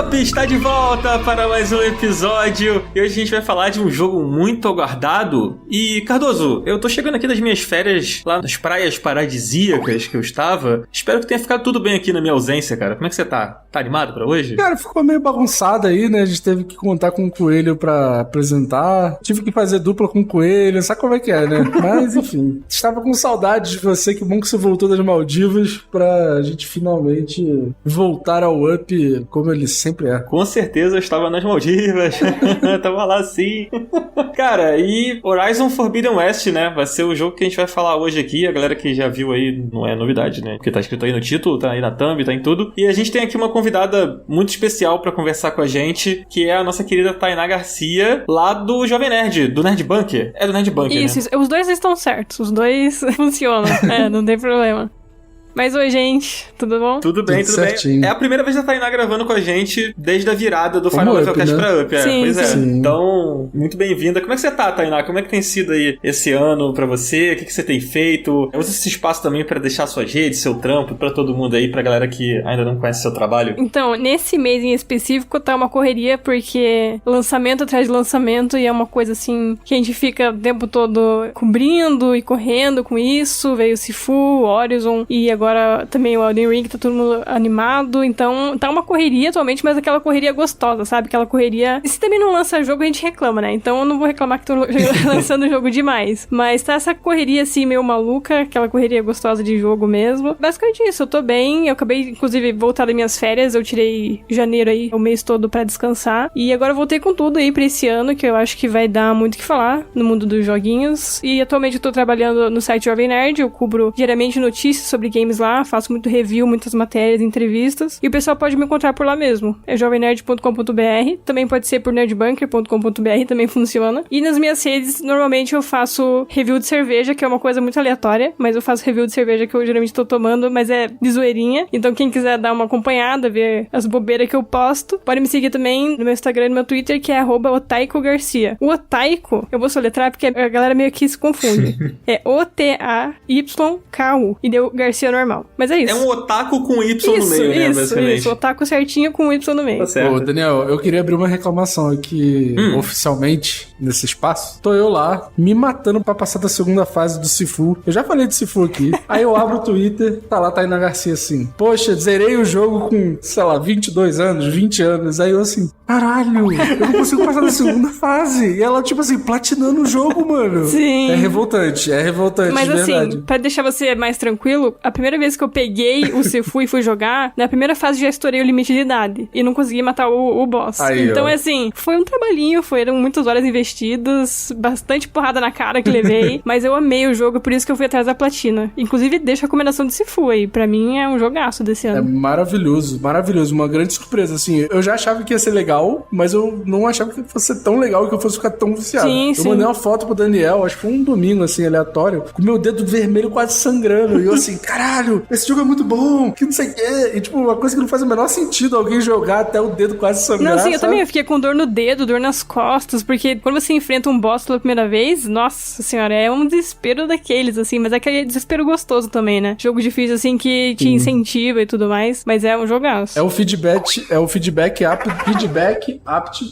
Up está de volta para mais um episódio e hoje a gente vai falar de um jogo muito aguardado. E, Cardoso, eu tô chegando aqui das minhas férias lá nas praias paradisíacas que eu estava. Espero que tenha ficado tudo bem aqui na minha ausência, cara. Como é que você tá? Tá animado pra hoje? Cara, ficou meio bagunçado aí, né? A gente teve que contar com o Coelho pra apresentar. Tive que fazer dupla com o Coelho. Sabe como é que é, né? Mas, enfim. Estava com saudade de você. Que bom que você voltou das Maldivas pra gente finalmente voltar ao Up como ele sempre é. Com certeza eu estava nas Maldivas. Tava lá sim. Cara, e Horizon Forbidden West, né? Vai ser o jogo que a gente vai falar hoje aqui. A galera que já viu aí, não é novidade, né? Porque tá escrito aí no título, tá aí na thumb, tá em tudo. E a gente tem aqui uma convidada muito especial pra conversar com a gente, que é a nossa querida Tainá Garcia, lá do Jovem Nerd, do Nerd Bunker. É do Nerd Bunker, isso, né? Isso, os dois estão certos, os dois funcionam, não tem problema. Mas oi, gente, tudo bom? Tudo bem, tudo certinho. bem. É a primeira vez que a Tainá gravando com a gente desde a virada do Final Levelcast, né? Pra Up. Sim, pois é. Sim. Então, muito bem-vinda. Como é que você tá, Tainá? Como é que tem sido aí esse ano pra você? O que você tem feito? Usa esse espaço também pra deixar suas redes, seu trampo, pra todo mundo aí, pra galera que ainda não conhece seu trabalho. Então, nesse mês em específico tá uma correria, porque lançamento atrás de lançamento, e é uma coisa assim, que a gente fica o tempo todo cobrindo e correndo com isso. Veio o Sifu, Horizon, e agora também o Elden Ring, tá todo mundo animado. Então, tá uma correria atualmente, mas aquela correria gostosa, sabe? Aquela correria... E se também não lança jogo, a gente reclama, né? Então, eu não vou reclamar que tô lançando jogo demais. Mas tá essa correria, assim, meio maluca, aquela correria gostosa de jogo mesmo. Basicamente isso, eu tô bem. Eu acabei, inclusive, voltar das minhas férias. Eu tirei janeiro aí, o mês todo pra descansar. E agora eu voltei com tudo aí pra esse ano, que eu acho que vai dar muito o que falar no mundo dos joguinhos. E atualmente eu tô trabalhando no site Jovem Nerd. Eu cubro diariamente notícias sobre games lá, faço muito review, muitas matérias, entrevistas. E o pessoal pode me encontrar por lá mesmo. É jovemnerd.com.br. Também pode ser por nerdbunker.com.br, também funciona. E nas minhas redes, normalmente eu faço review de cerveja, que é uma coisa muito aleatória, mas eu faço review de cerveja que eu geralmente tô tomando, mas é de zoeirinha. Então quem quiser dar uma acompanhada, ver as bobeiras que eu posto, pode me seguir também no meu Instagram e no meu Twitter, que é @otaikogarcia. O Otaiko, eu vou soletrar porque a galera meio que se confunde. É O-T-A-Y-K-U. E deu Garcia normal. Mas é isso. É um otaku com Y no meio, né, basicamente. Isso, otaku certinho com Y no meio. Tá certo. Ô, Daniel, eu queria abrir uma reclamação aqui oficialmente nesse espaço. Tô eu lá, me matando pra passar da segunda fase do Sifu. Eu já falei de Sifu aqui. Aí eu abro o Twitter, tá lá, Tainá Garcia assim. Poxa, zerei o jogo com, sei lá, 22 anos, 20 anos. Aí eu assim, caralho, eu não consigo passar da segunda fase. E ela, tipo assim, platinando o jogo, mano. Sim. É revoltante Mas de verdade. assim, pra deixar você mais tranquilo, a primeira vez que eu peguei o Sifu e fui jogar, na primeira fase já estourei o limite de idade. E não consegui matar o boss. Aí, então, ó. assim, foi um trabalhinho, foram muitas horas investidas, bastante porrada na cara que levei, mas eu amei o jogo, por isso que eu fui atrás da platina. Inclusive, deixo a recomendação de Sifu aí. Pra mim, é um jogaço desse É ano. maravilhoso, maravilhoso. Uma grande surpresa, assim. Eu já achava que ia ser legal, mas eu não achava que fosse ser tão legal, que eu fosse ficar tão viciado. Sim, eu sim. mandei uma foto pro Daniel, acho que foi um domingo, assim, aleatório, com meu dedo vermelho quase sangrando. E eu assim, caralho, esse jogo é muito bom, que não sei o quê. E, tipo, uma coisa que não faz o menor sentido alguém jogar até o dedo quase sangrar. Não, sim, eu sabe? também fiquei com dor no dedo, dor nas costas, porque quando você enfrenta um boss pela primeira vez, nossa senhora, é um desespero daqueles, assim, mas é aquele desespero gostoso também, né? Jogo difícil, assim, que te incentiva e tudo mais, mas é um jogaço. É o feedback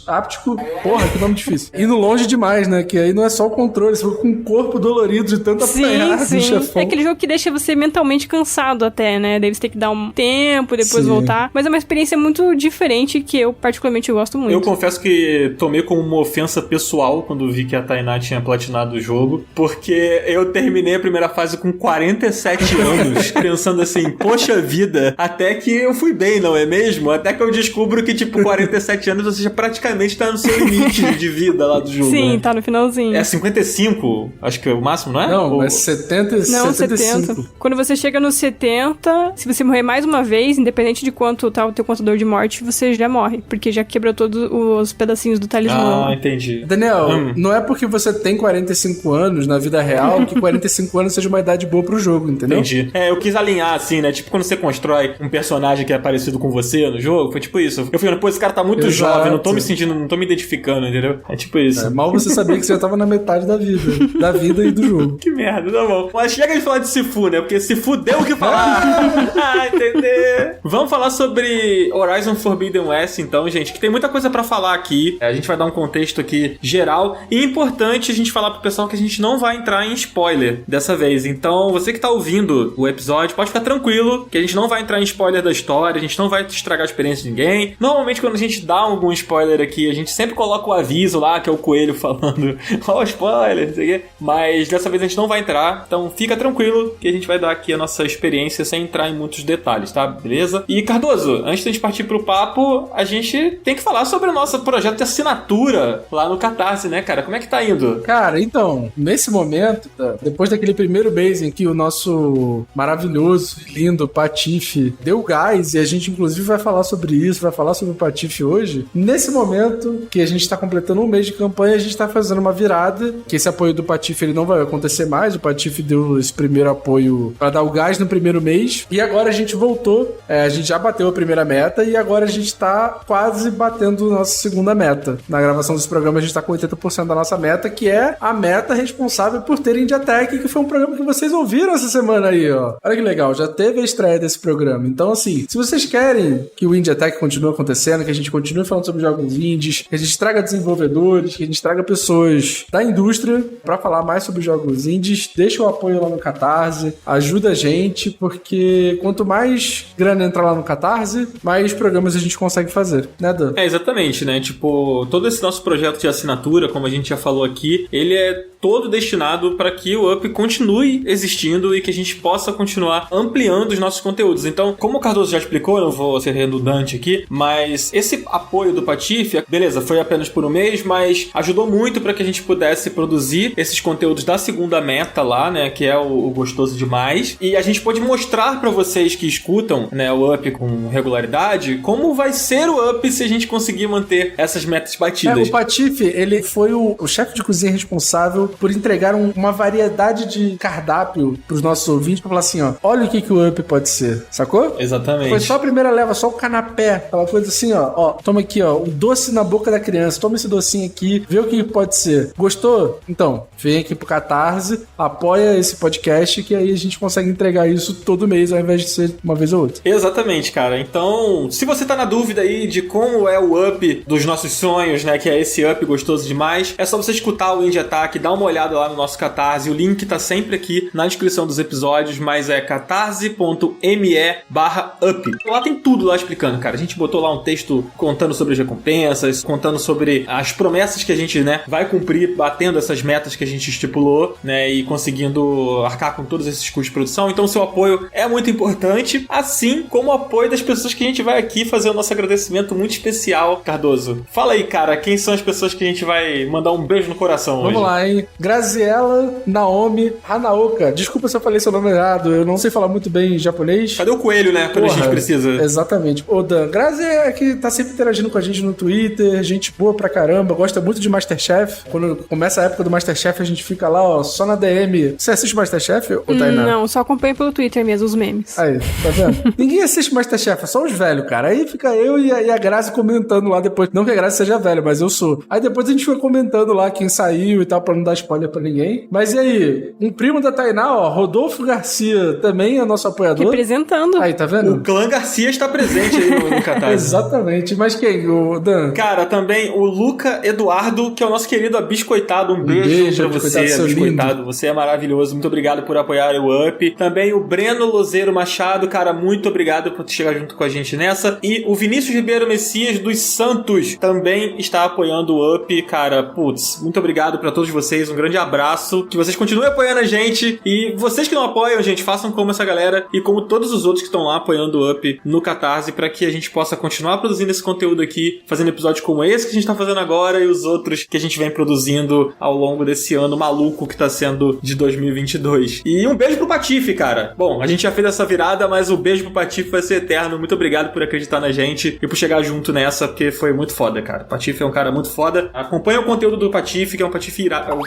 áptico. Porra, que nome difícil. Indo longe demais, né? Que aí não é só o controle, você fica com o corpo dolorido de tanto apanhar do chefão. É aquele jogo que deixa você mentalmente cansado até, né? Daí você tem que dar um tempo, depois voltar. Mas é uma experiência muito diferente que eu particularmente gosto muito. Eu confesso que tomei como uma ofensa pessoal quando vi que a Tainá tinha platinado o jogo, porque eu terminei a primeira fase com 47 anos, pensando assim, poxa vida, até que eu fui bem, não é mesmo? Até que eu descubro que, tipo, 47 anos você já praticamente tá no seu limite de vida lá do jogo. Sim, né? tá no finalzinho. É 55, acho que é o máximo, não é? Não, é 70 e Não, 75. 70. Quando você chega no 70, se você morrer mais uma vez, independente de quanto tá o teu contador de morte, você já morre, porque já quebrou todos os pedacinhos do talismã. Ah, entendi. Daniel, Daniel, não é porque você tem 45 anos na vida real que 45 anos seja uma idade boa pro jogo, entendeu? Entendi. Eu quis alinhar assim, né? Tipo quando você constrói um personagem que é parecido com você no jogo, foi tipo isso. Eu falei, pô, esse cara tá muito jovem, não tô me sentindo, não tô me identificando, entendeu? É tipo isso. Mal você sabia que você já tava na metade da vida. Da vida e do jogo. Que merda, tá bom. Mas chega de falar de Sifu, né? Porque Sifu deu o que falar. Entender. Vamos falar sobre Horizon Forbidden West, então, gente, que tem muita coisa pra falar aqui. A gente vai dar um contexto aqui geral. E é importante a gente falar pro pessoal que a gente não vai entrar em spoiler dessa vez. Então, você que tá ouvindo o episódio, pode ficar tranquilo que a gente não vai entrar em spoiler da história, a gente não vai estragar a experiência de ninguém. Normalmente, quando a gente dá algum spoiler aqui, a gente sempre coloca o aviso lá, que é o coelho falando, ó, spoiler, não sei o quê. Mas dessa vez a gente não vai entrar, então fica tranquilo que a gente vai dar aqui a nossa experiência sem entrar em muitos detalhes, tá? Beleza? E Cardoso, antes de a gente partir pro papo, a gente tem que falar sobre o nosso projeto de assinatura lá no Catarse, né, cara? Como é que tá indo? Cara, então, nesse momento, depois daquele primeiro mês em que o nosso maravilhoso e lindo Patife deu gás, e a gente inclusive vai falar sobre isso, vai falar sobre o Patife hoje, nesse momento que a gente tá completando um mês de campanha, a gente tá fazendo uma virada, que esse apoio do Patife ele não vai acontecer mais, o Patife deu esse primeiro apoio pra dar o gás no primeiro mês, e agora a gente voltou, a gente já bateu a primeira meta, e agora a gente tá quase batendo a nossa segunda meta. Na gravação desse programa a gente tá com 80% da nossa meta, que é a meta responsável por ter Indie Attack, que foi um programa que vocês ouviram essa semana aí, ó. Olha que legal, já teve a estreia desse programa. Então, assim, se vocês querem que o Indie Attack continue acontecendo, que a gente continue falando sobre jogos indies, que a gente traga desenvolvedores, que a gente traga pessoas da indústria pra falar mais sobre jogos indies, deixa o apoio lá no Catarse, ajuda a gente, porque quanto mais grana entrar lá no Catarse, mais programas a gente consegue fazer, né, Dan? Exatamente, né? Tipo, todo esse nosso projeto de assinatura, como a gente já falou aqui, ele é todo destinado para que o Up continue existindo e que a gente possa continuar ampliando os nossos conteúdos. Então, como o Cardoso já explicou, eu não vou ser redundante aqui, mas esse apoio do Patife, beleza, foi apenas por um mês, mas ajudou muito para que a gente pudesse produzir esses conteúdos da segunda meta lá, né, que é o Gostoso Demais, e a gente pode mostrar para vocês que escutam, né, o Up com regularidade, como vai ser o Up se a gente conseguir manter essas metas batidas. O Patife, ele foi o chefe de cozinha responsável por entregar uma variedade de cardápio pros nossos ouvintes pra falar assim, ó, olha o que o Up pode ser, sacou? Exatamente. Foi só a primeira leva, só o canapé, aquela coisa assim, ó, toma aqui, ó, o doce na boca da criança, toma esse docinho aqui, vê o que pode ser. Gostou? Então, vem aqui pro Catarse, apoia esse podcast, que aí a gente consegue entregar isso todo mês, ao invés de ser uma vez ou outra. Exatamente, cara. Então, se você tá na dúvida aí de como é o Up dos nossos sonhos, né, que é esse Up gostoso demais, é só você escutar o Indie Attack, dar uma olhada lá no nosso Catarse, o link tá sempre aqui na descrição dos episódios, mas é catarse.me/up. Lá tem tudo lá explicando, cara. A gente botou lá um texto contando sobre as recompensas, contando sobre as promessas que a gente, né, vai cumprir, batendo essas metas que a gente estipulou, né, e conseguindo arcar com todos esses custos de produção. Então, seu apoio é muito importante, assim como o apoio das pessoas que a gente vai aqui fazer o nosso agradecimento muito especial. Cardoso, fala aí, cara, quem são as pessoas que a gente vai mandar um beijo no coração hoje? Vamos lá, hein? Graziella Naomi Hanaoka. Desculpa se eu falei seu nome errado, eu não sei falar muito bem japonês. Cadê o coelho, né? Quando a gente precisa. Exatamente. Ô, Dan, Grazi é que tá sempre interagindo com a gente no Twitter, gente boa pra caramba, gosta muito de Masterchef. Quando começa a época do Masterchef, a gente fica lá, ó, só na DM. Você assiste Masterchef, ou Tainá? Não, só acompanho pelo Twitter mesmo, os memes. Aí, tá vendo? Ninguém assiste Masterchef, é só os velhos, cara. Aí fica eu e a Grazi comentando lá depois. Não que a Grazi seja velha, mas eu sou. Aí depois a gente foi comentando lá quem saiu e tal, pra não dar spoiler pra ninguém. Mas e aí? Um primo da Tainá, ó, Rodolfo Garcia, também é nosso apoiador. Representando. Aí, tá vendo? O clã Garcia está presente aí no Catarse. Exatamente. Mas quem? O Dan? Cara, também o Luca Eduardo, que é o nosso querido Abiscoitado. Um beijo pra você, Abiscoitado. Você é maravilhoso. Muito obrigado por apoiar o Up. Também o Breno Lozeiro Machado, cara, muito obrigado por chegar junto com a gente nessa. E o Vinícius Ribeiro Messias dos Santos também está apoiando o Up. Cara, putz, muito obrigado pra todos vocês. Um grande abraço. Que vocês continuem apoiando a gente. E vocês que não apoiam, gente, façam como essa galera e como todos os outros que estão lá apoiando o Up no Catarse, pra que a gente possa continuar produzindo esse conteúdo aqui, fazendo episódios como esse que a gente tá fazendo agora e os outros que a gente vem produzindo ao longo desse ano maluco que tá sendo de 2022. E um beijo pro Patife, cara. Bom, a gente já fez essa virada, mas o beijo pro Patife vai ser eterno. Muito obrigado por acreditar na gente e por chegar junto nessa, porque foi muito foda, cara. Patife é um cara muito foda. Acompanha o conteúdo do Patife, que é um Patife irado. Um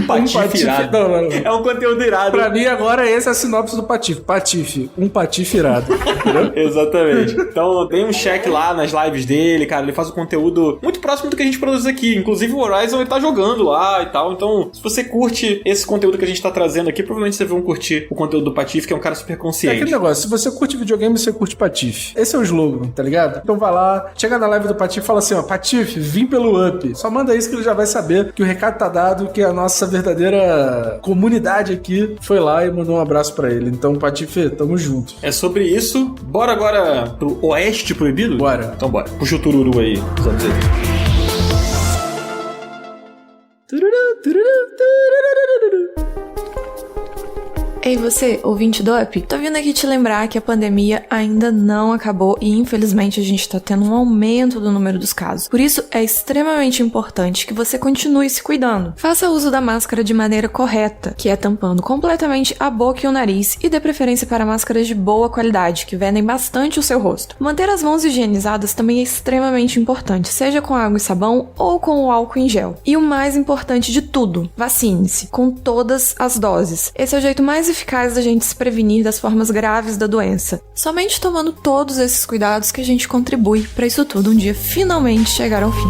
Patife irado. Não. É um conteúdo irado. Pra mim, agora, essa é a sinopse do Patife. Patife, um Patife irado. Entendeu? Exatamente. Então, dê um check lá nas lives dele, cara. Ele faz um conteúdo muito próximo do que a gente produz aqui. Inclusive, o Horizon, ele tá jogando lá e tal. Então, se você curte esse conteúdo que a gente tá trazendo aqui, provavelmente você vão curtir o conteúdo do Patife, que é um cara super consciente. É aquele negócio, se você curte videogame, você curte Patife. Esse é o slogan, tá ligado? Então vai lá, chega na live do Patife e fala assim, ó, Patife, vim pelo Up. Só manda isso que ele já vai saber que o recado tá dado, que a nossa verdadeira comunidade aqui foi lá e mandou um abraço pra ele. Então, Patife, tamo junto. É sobre isso. Bora agora pro Oeste Proibido? Bora. Então bora. Puxa o tururu aí, os anos 80. Ei você, ouvinte do Up, tô vindo aqui te lembrar que a pandemia ainda não acabou e infelizmente a gente tá tendo um aumento do número dos casos. Por isso é extremamente importante que você continue se cuidando. Faça uso da máscara de maneira correta, que é tampando completamente a boca e o nariz, e dê preferência para máscaras de boa qualidade, que vendem bastante o seu rosto. Manter as mãos higienizadas também é extremamente importante, seja com água e sabão ou com o álcool em gel. E o mais importante de tudo, vacine-se, com todas as doses. Esse é o jeito mais eficaz da gente se prevenir das formas graves da doença. Somente tomando todos esses cuidados que a gente contribui para isso tudo um dia finalmente chegar ao fim.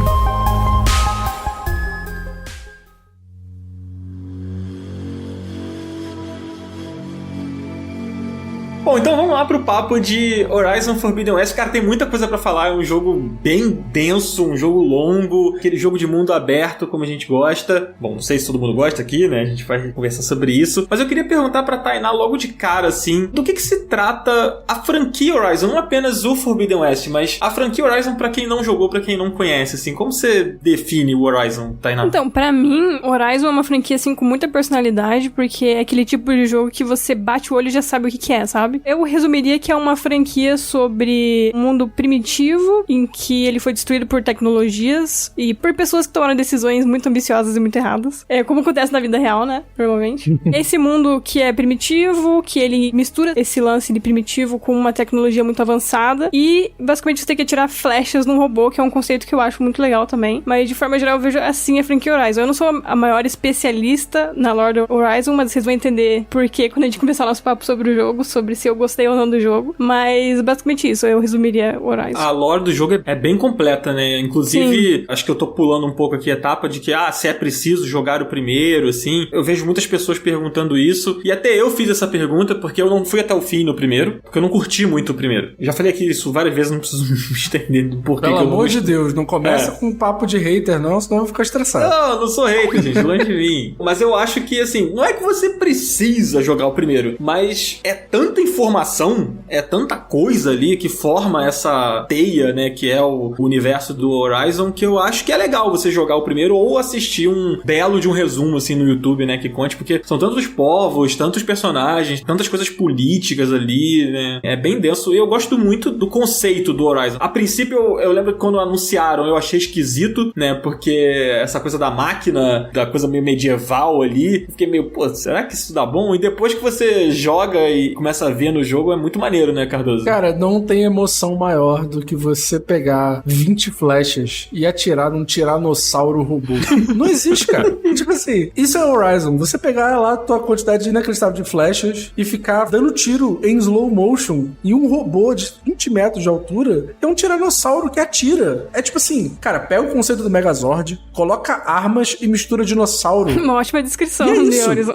Bom, então vamos lá pro papo de Horizon Forbidden West. Cara, tem muita coisa pra falar. É um jogo bem denso, um jogo longo, aquele jogo de mundo aberto, como a gente gosta. Bom, não sei se todo mundo gosta aqui, né? A gente vai conversar sobre isso. Mas eu queria perguntar pra Tainá logo de cara, assim, do que se trata a franquia Horizon? Não apenas o Forbidden West, mas a franquia Horizon pra quem não jogou, pra quem não conhece, assim. Como você define o Horizon, Tainá? Então, pra mim, Horizon é uma franquia, assim, com muita personalidade, porque é aquele tipo de jogo que você bate o olho e já sabe o que é, sabe? Eu resumiria que é uma franquia sobre um mundo primitivo, em que ele foi destruído por tecnologias e por pessoas que tomaram decisões muito ambiciosas e muito erradas. É como acontece na vida real, né? Normalmente. Esse mundo que é primitivo, que ele mistura esse lance de primitivo com uma tecnologia muito avançada e, basicamente, você tem que atirar flechas num robô, que é um conceito que eu acho muito legal também. Mas, de forma geral, eu vejo assim a franquia Horizon. Eu não sou a maior especialista na lore do Horizon, mas vocês vão entender por que quando a gente começar o nosso papo sobre o jogo, sobre se eu gostei ou não do jogo, mas basicamente isso, eu resumiria o Horizon. A lore do jogo é bem completa, né? Inclusive, acho que eu tô pulando um pouco aqui a etapa de que, se é preciso jogar o primeiro, assim. Eu vejo muitas pessoas perguntando isso, e até eu fiz essa pergunta porque eu não fui até o fim no primeiro, porque eu não curti muito o primeiro. Já falei aqui isso várias vezes, não preciso me estender do porquê. Pelo amor de Deus, não começa com um papo de hater não, senão eu vou ficar estressado. Não, não sou hater, gente, longe de mim. Mas eu acho que, assim, não é que você precisa jogar o primeiro, mas é tanta informação, é tanta coisa ali que forma essa teia, né, que é o universo do Horizon, que eu acho que é legal você jogar o primeiro ou assistir um belo de um resumo, assim, no YouTube, né, que conte, porque são tantos povos, tantos personagens, tantas coisas políticas ali, né, é bem denso, e eu gosto muito do conceito do Horizon. A princípio, eu lembro que quando anunciaram, eu achei esquisito, né, porque essa coisa da máquina, da coisa meio medieval ali, fiquei meio, pô, será que isso dá bom? E depois que você joga e começa a ver no jogo, é muito maneiro, né, Cardoso? Cara, não tem emoção maior do que você pegar 20 flechas e atirar num tiranossauro robô. Não existe, cara. Tipo assim, isso é Horizon. Você pegar lá a tua quantidade inacreditável de flechas e ficar dando tiro em slow motion em um robô de 20 metros de altura, é um tiranossauro que atira. É tipo assim, cara, pega o conceito do Megazord, coloca armas e mistura dinossauro. Uma ótima descrição de Horizon.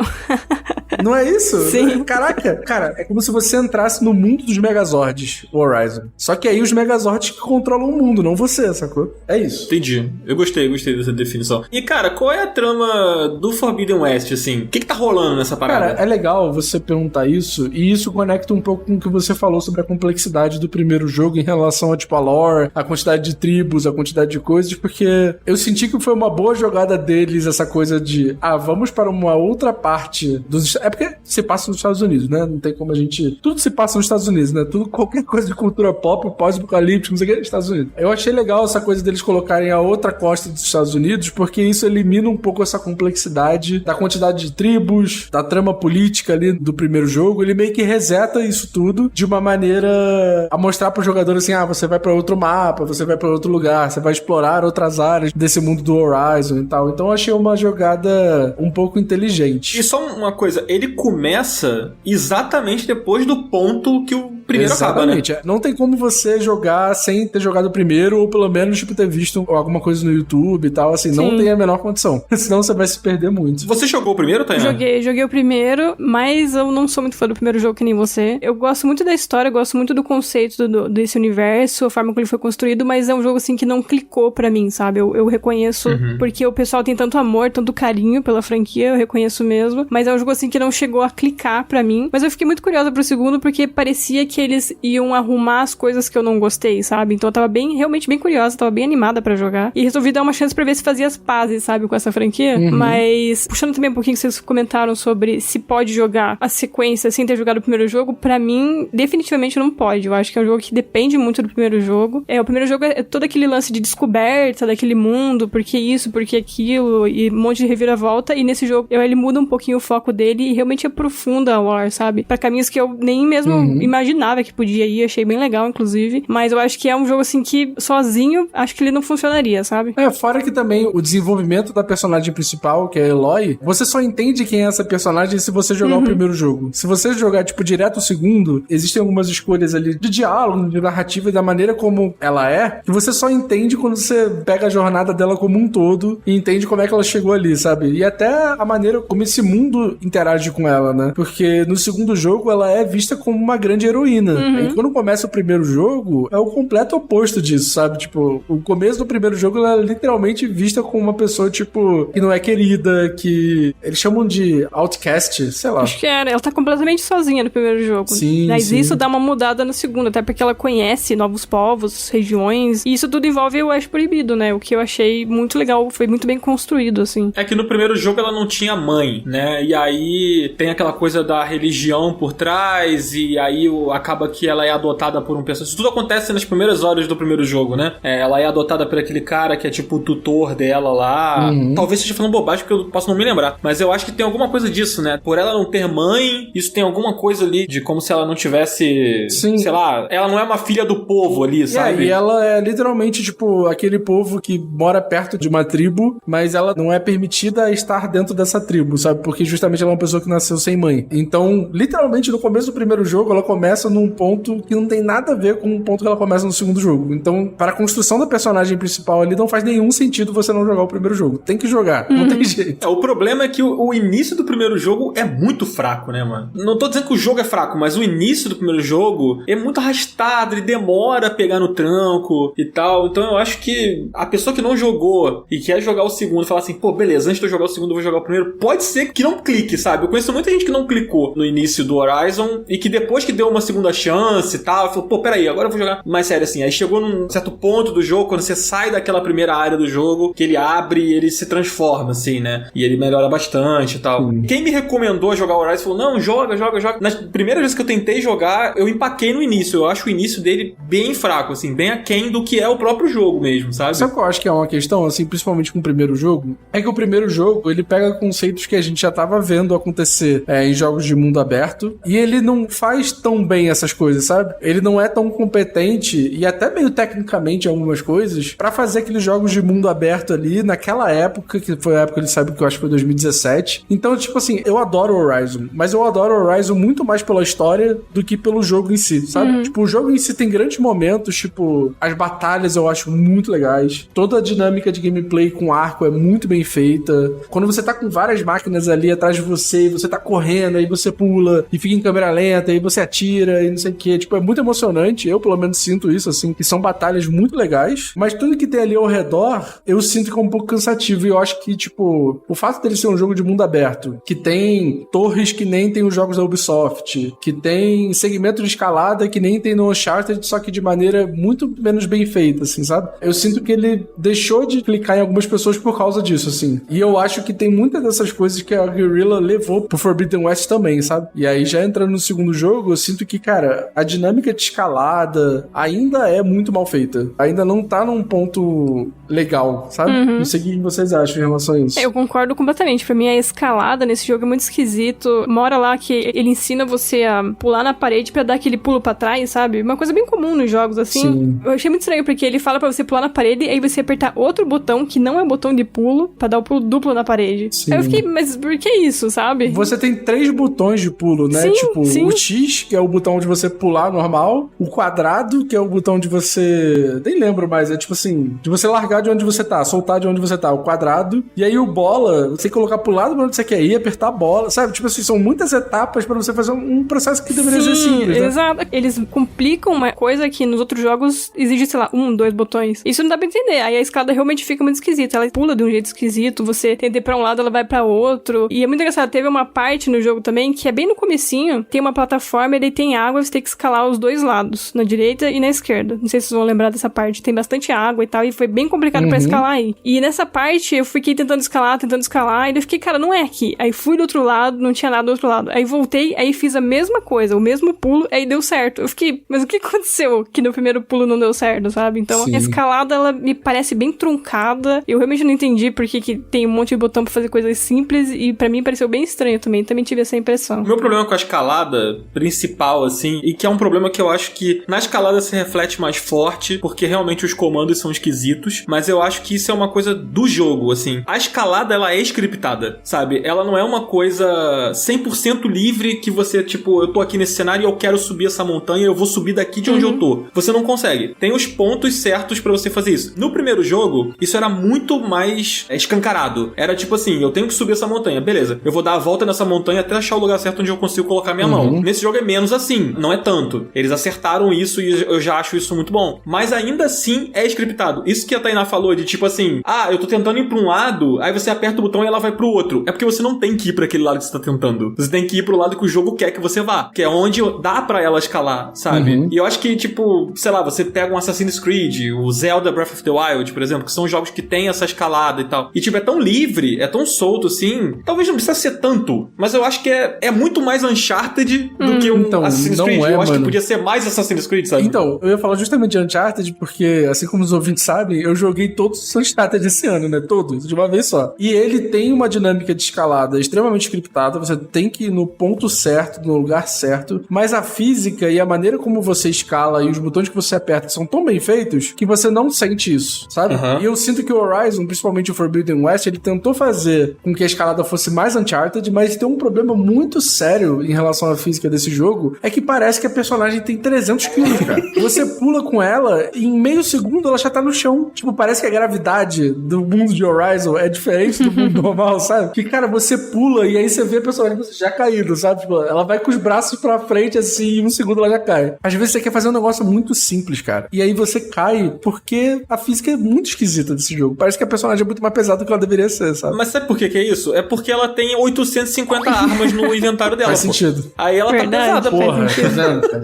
Não é isso? Sim. Caraca, cara, é como se você entrasse no mundo dos Megazords, o Horizon. Só que aí os Megazords que controlam o mundo, não você, sacou? É isso. Entendi. Eu gostei dessa definição. E, cara, qual é a trama do Forbidden West, assim? O que tá rolando nessa parada? Cara, é legal você perguntar isso, e isso conecta um pouco com o que você falou sobre a complexidade do primeiro jogo em relação a, tipo, a lore, a quantidade de tribos, a quantidade de coisas, porque eu senti que foi uma boa jogada deles essa coisa de, vamos para uma outra parte dos... É porque se passa nos Estados Unidos, né? Não tem como a gente... Tudo se passa nos Estados Unidos, né? Tudo, qualquer coisa de cultura pop, pós-apocalíptico, não sei o que, Estados Unidos. Eu achei legal essa coisa deles colocarem a outra costa dos Estados Unidos, porque isso elimina um pouco essa complexidade da quantidade de tribos, da trama política ali do primeiro jogo. Ele meio que reseta isso tudo de uma maneira a mostrar pro jogador assim, você vai pra outro mapa, você vai pra outro lugar, você vai explorar outras áreas desse mundo do Horizon e tal. Então eu achei uma jogada um pouco inteligente. E só uma coisa, ele começa exatamente depois do ponto que o primeiro Exatamente. acaba, né? Não tem como você jogar sem ter jogado o primeiro, ou pelo menos, tipo, ter visto alguma coisa no YouTube e tal, assim, não tem a menor condição. Senão você vai se perder muito. Você jogou o primeiro, Tainá? Joguei o primeiro, mas eu não sou muito fã do primeiro jogo que nem você. Eu gosto muito da história, eu gosto muito do conceito desse universo, a forma como ele foi construído, mas é um jogo, assim, que não clicou pra mim, sabe? Eu reconheço, porque o pessoal tem tanto amor, tanto carinho pela franquia, eu reconheço mesmo, mas é um jogo, assim, que não chegou a clicar pra mim. Mas eu fiquei muito curiosa pro segundo, porque parecia que eles iam arrumar as coisas que eu não gostei, sabe? Então eu tava realmente bem curiosa, tava bem animada pra jogar. E resolvi dar uma chance pra ver se fazia as pazes, sabe, com essa franquia. Mas, puxando também um pouquinho que vocês comentaram sobre se pode jogar a sequência sem ter jogado o primeiro jogo, pra mim, definitivamente não pode. Eu acho que é um jogo que depende muito do primeiro jogo. O primeiro jogo é todo aquele lance de descoberta daquele mundo, por que isso, por que aquilo, e um monte de reviravolta. E nesse jogo, ele muda um pouquinho o foco dele e realmente aprofunda a lore, sabe? Pra caminhos que eu nem mesmo imaginava que podia ir, achei bem legal, inclusive. Mas eu acho que é um jogo, assim, que sozinho, acho que ele não funcionaria, sabe? Fora que também o desenvolvimento da personagem principal, que é a Eloy, você só entende quem é essa personagem se você jogar o primeiro jogo. Se você jogar, tipo, direto o segundo, existem algumas escolhas ali de diálogo, de narrativa e da maneira como ela é, que você só entende quando você pega a jornada dela como um todo e entende como é que ela chegou ali, sabe? E até a maneira como esse mundo interage com ela, né? Porque no segundo jogo ela é vista como uma grande heroína. E quando começa o primeiro jogo, é o completo oposto disso, sabe? Tipo, o começo do primeiro jogo ela é literalmente vista como uma pessoa, tipo, que não é querida, que eles chamam de outcast, sei lá. Acho que ela tá completamente sozinha no primeiro jogo. Sim, mas sim. isso dá uma mudada no segundo, até porque ela conhece novos povos, regiões, e isso tudo envolve o Oeste Proibido, né? O que eu achei muito legal, foi muito bem construído, assim. É que no primeiro jogo ela não tinha mãe, né? E aí tem aquela coisa da religião por trás, e aí acaba que ela é adotada por um pessoal. Isso tudo acontece nas primeiras horas do primeiro jogo, né? Ela é adotada por aquele cara que é tipo o tutor dela lá. Talvez esteja falando bobagem, porque eu posso não me lembrar. Mas eu acho que tem alguma coisa disso, né? Por ela não ter mãe, isso tem alguma coisa ali de como se ela não tivesse... Sim. Sei lá, ela não é uma filha do povo ali, sabe? E ela é literalmente, tipo, aquele povo que mora perto de uma tribo, mas ela não é permitida estar dentro dessa tribo, sabe? Porque justamente ela é uma pessoa que nasceu sem mãe. Então, literalmente, no começo do primeiro jogo, ela começa num ponto que não tem nada a ver com o ponto que ela começa no segundo jogo. Então, para a construção da personagem principal ali, não faz nenhum sentido você não jogar o primeiro jogo. Tem que jogar, não tem jeito. O problema é que o início do primeiro jogo é muito fraco, né, mano? Não tô dizendo que o jogo é fraco, mas o início do primeiro jogo é muito arrastado, ele demora a pegar no tranco e tal. Então eu acho que a pessoa que não jogou e quer jogar o segundo, falar assim, pô, beleza, antes de eu jogar o segundo, eu vou jogar o primeiro, pode ser que não clique, sabe? Eu conheço muita gente que não clicou no início do Horizon e que depois que deu uma segunda chance e tal, falou, pô, peraí, agora eu vou jogar mais sério, assim. Aí chegou num certo ponto do jogo, quando você sai daquela primeira área do jogo, que ele abre e ele se transforma, assim, né? E ele melhora bastante e tal. Quem me recomendou jogar o Horizon falou, não, joga. Nas primeiras vezes que eu tentei jogar, eu empaquei no início. Eu acho o início dele bem fraco, assim, bem aquém do que é o próprio jogo mesmo, sabe? Sabe o que eu acho que é uma questão, assim, principalmente com o primeiro jogo? É que o primeiro jogo, ele pega conceitos que a gente já tava vendo acontecer em jogos de mundo aberto, e ele não faz tão bem essas coisas, sabe? Ele não é tão competente, e até meio tecnicamente em algumas coisas, pra fazer aqueles jogos de mundo aberto ali, naquela época, que foi a época, ele sabe que eu acho que foi 2017. Então, tipo assim, eu adoro Horizon, mas eu adoro Horizon muito mais pela história do que pelo jogo em si, sabe? Tipo, o jogo em si tem grandes momentos, tipo, as batalhas eu acho muito legais, toda a dinâmica de gameplay com arco é muito bem feita. Quando você tá com várias máquinas ali atrás de você, e você tá correndo, aí você pula, e fica em câmera lenta, aí você atira, e não sei o que. Tipo, é muito emocionante. Eu, pelo menos, sinto isso, assim, que são batalhas muito legais, mas tudo que tem ali ao redor, eu sinto que é um pouco cansativo. E eu acho que, tipo, o fato dele ser um jogo de mundo aberto, que tem torres que nem tem os jogos da Ubisoft, que tem segmento de escalada que nem tem no Uncharted, só que de maneira muito menos bem feita, assim, sabe? Eu sinto que ele deixou de clicar em algumas pessoas por causa disso, assim. E eu acho que tem muitas dessas coisas que a Guerrilla levou pro Forbidden West também, sabe? E aí, já entrando no segundo jogo, eu sinto que, cara, a dinâmica de escalada ainda é muito mal feita. Ainda não tá num ponto legal, sabe? Não sei o que vocês acham em relação a isso. Eu concordo completamente. Pra mim, a escalada nesse jogo é muito esquisito. Uma hora lá que ele ensina você a pular na parede pra dar aquele pulo pra trás, sabe? Uma coisa bem comum nos jogos, assim. Sim. Eu achei muito estranho, porque ele fala pra você pular na parede e aí você apertar outro botão, que não é o botão de pulo, pra dar o pulo duplo na parede. Sim. Aí eu fiquei, mas por que isso, sabe? Você tem 3 botões de pulo, né? Sim, tipo, sim. o X, que é o botão de você pular normal, o quadrado, que é o botão de você... Nem lembro mais, é tipo assim, de você largar de onde você tá, soltar de onde você tá, o quadrado. E aí o bola, você tem que colocar pro lado pra onde você quer ir, apertar a bola, sabe? Tipo assim, são muitas etapas pra você fazer um processo que deveria ser simples, né? Exato. Eles complicam uma coisa que nos outros jogos exige, sei lá, 1, 2 botões. Isso não dá pra entender. Aí a escada realmente fica muito esquisita. Ela pula de um jeito esquisito, você tenta ir pra um lado, ela vai pra outro. E é muito engraçado. Teve uma parte no jogo também que é bem no comecinho, tem uma plataforma e daí tem água, você tem que escalar os dois lados, na direita e na esquerda. Não sei se vocês vão lembrar dessa parte. Tem bastante água e tal, e foi bem complicado pra escalar aí. E nessa parte, eu fiquei tentando escalar, e daí eu fiquei, cara, não é aqui. Aí fui do outro lado, não tinha nada do outro lado. Aí voltei, aí fiz a mesma coisa, o mesmo pulo, aí deu certo. Eu fiquei, mas o que aconteceu que no primeiro pulo não deu certo, sabe? Então, Sim. a escalada, ela me parece bem truncada. Eu realmente não entendi por que tem um monte de botão pra fazer coisas simples, e pra mim pareceu bem estranho também. Também tive essa impressão. O meu problema com a escalada principal, assim, e que é um problema que eu acho que na escalada se reflete mais forte, porque realmente os comandos são esquisitos, mas eu acho que isso é uma coisa do jogo, assim. A escalada, ela é scriptada, sabe? Ela não é uma coisa 100% livre que você, tipo, eu tô aqui nesse cenário e eu quero subir essa montanha, eu vou subir daqui de onde eu tô. Você não consegue. Tem os pontos certos pra você fazer isso. No primeiro jogo, isso era muito mais escancarado. Era tipo assim, eu tenho que subir essa montanha, beleza. Eu vou dar a volta nessa montanha até achar o lugar certo onde eu consigo colocar minha mão. Nesse jogo é menos assim, não é tanto. Eles acertaram isso e eu já acho isso muito bom. Mas ainda assim é scriptado. Isso que a Tainá falou de tipo assim, eu tô tentando ir pra um lado, aí você aperta o botão e ela vai pro outro. É porque você não tem que ir pra aquele lado que você tá tentando. Você tem que ir pro lado que o jogo quer que você vá. Que é onde dá pra ela escalar, sabe? E eu acho que, tipo, sei lá, você pega um Assassin's Creed, o Zelda Breath of the Wild, por exemplo, que são jogos que tem essa escalada e tal. E, tipo, é tão livre, é tão solto, assim. Talvez não precisa ser tanto, mas eu acho que é muito mais Uncharted do que um Assassin's Creed. Eu acho que podia ser mais Assassin's Creed, sabe? Então, eu ia falar justamente de Uncharted, porque, assim como os ouvintes sabem, eu joguei todos os Uncharted esse ano, né? Todos, de uma vez só. E ele tem uma dinâmica de escalada extremamente scriptada, você tem que ir no ponto certo, no lugar certo, mas a física e a maneira como você escala e os botões que você aperta são tão bem feitos que você não sente isso, sabe? E eu sinto que o Horizon, principalmente o Forbidden West, ele tentou fazer com que a escalada fosse mais Uncharted, mas tem um problema muito sério em relação à física desse jogo, é que parece que a personagem tem 300 quilos, cara. Você pula com ela e em meio segundo ela já tá no chão. Tipo, parece que a gravidade do mundo de Horizon é diferente do mundo normal, sabe? Que, cara, você pula e aí você vê a personagem já caído, sabe? Tipo, ela vai com os braços pra frente assim e em um segundo ela já cai. Às vezes você quer fazer um negócio muito simples, cara. E aí você cai porque a física é muito esquisita desse jogo. Parece que a personagem é muito mais pesada do que ela deveria ser, sabe? Mas sabe por que é isso? É porque ela tem 850 armas no inventário dela. Faz sentido. Aí ela tá pesada, porra.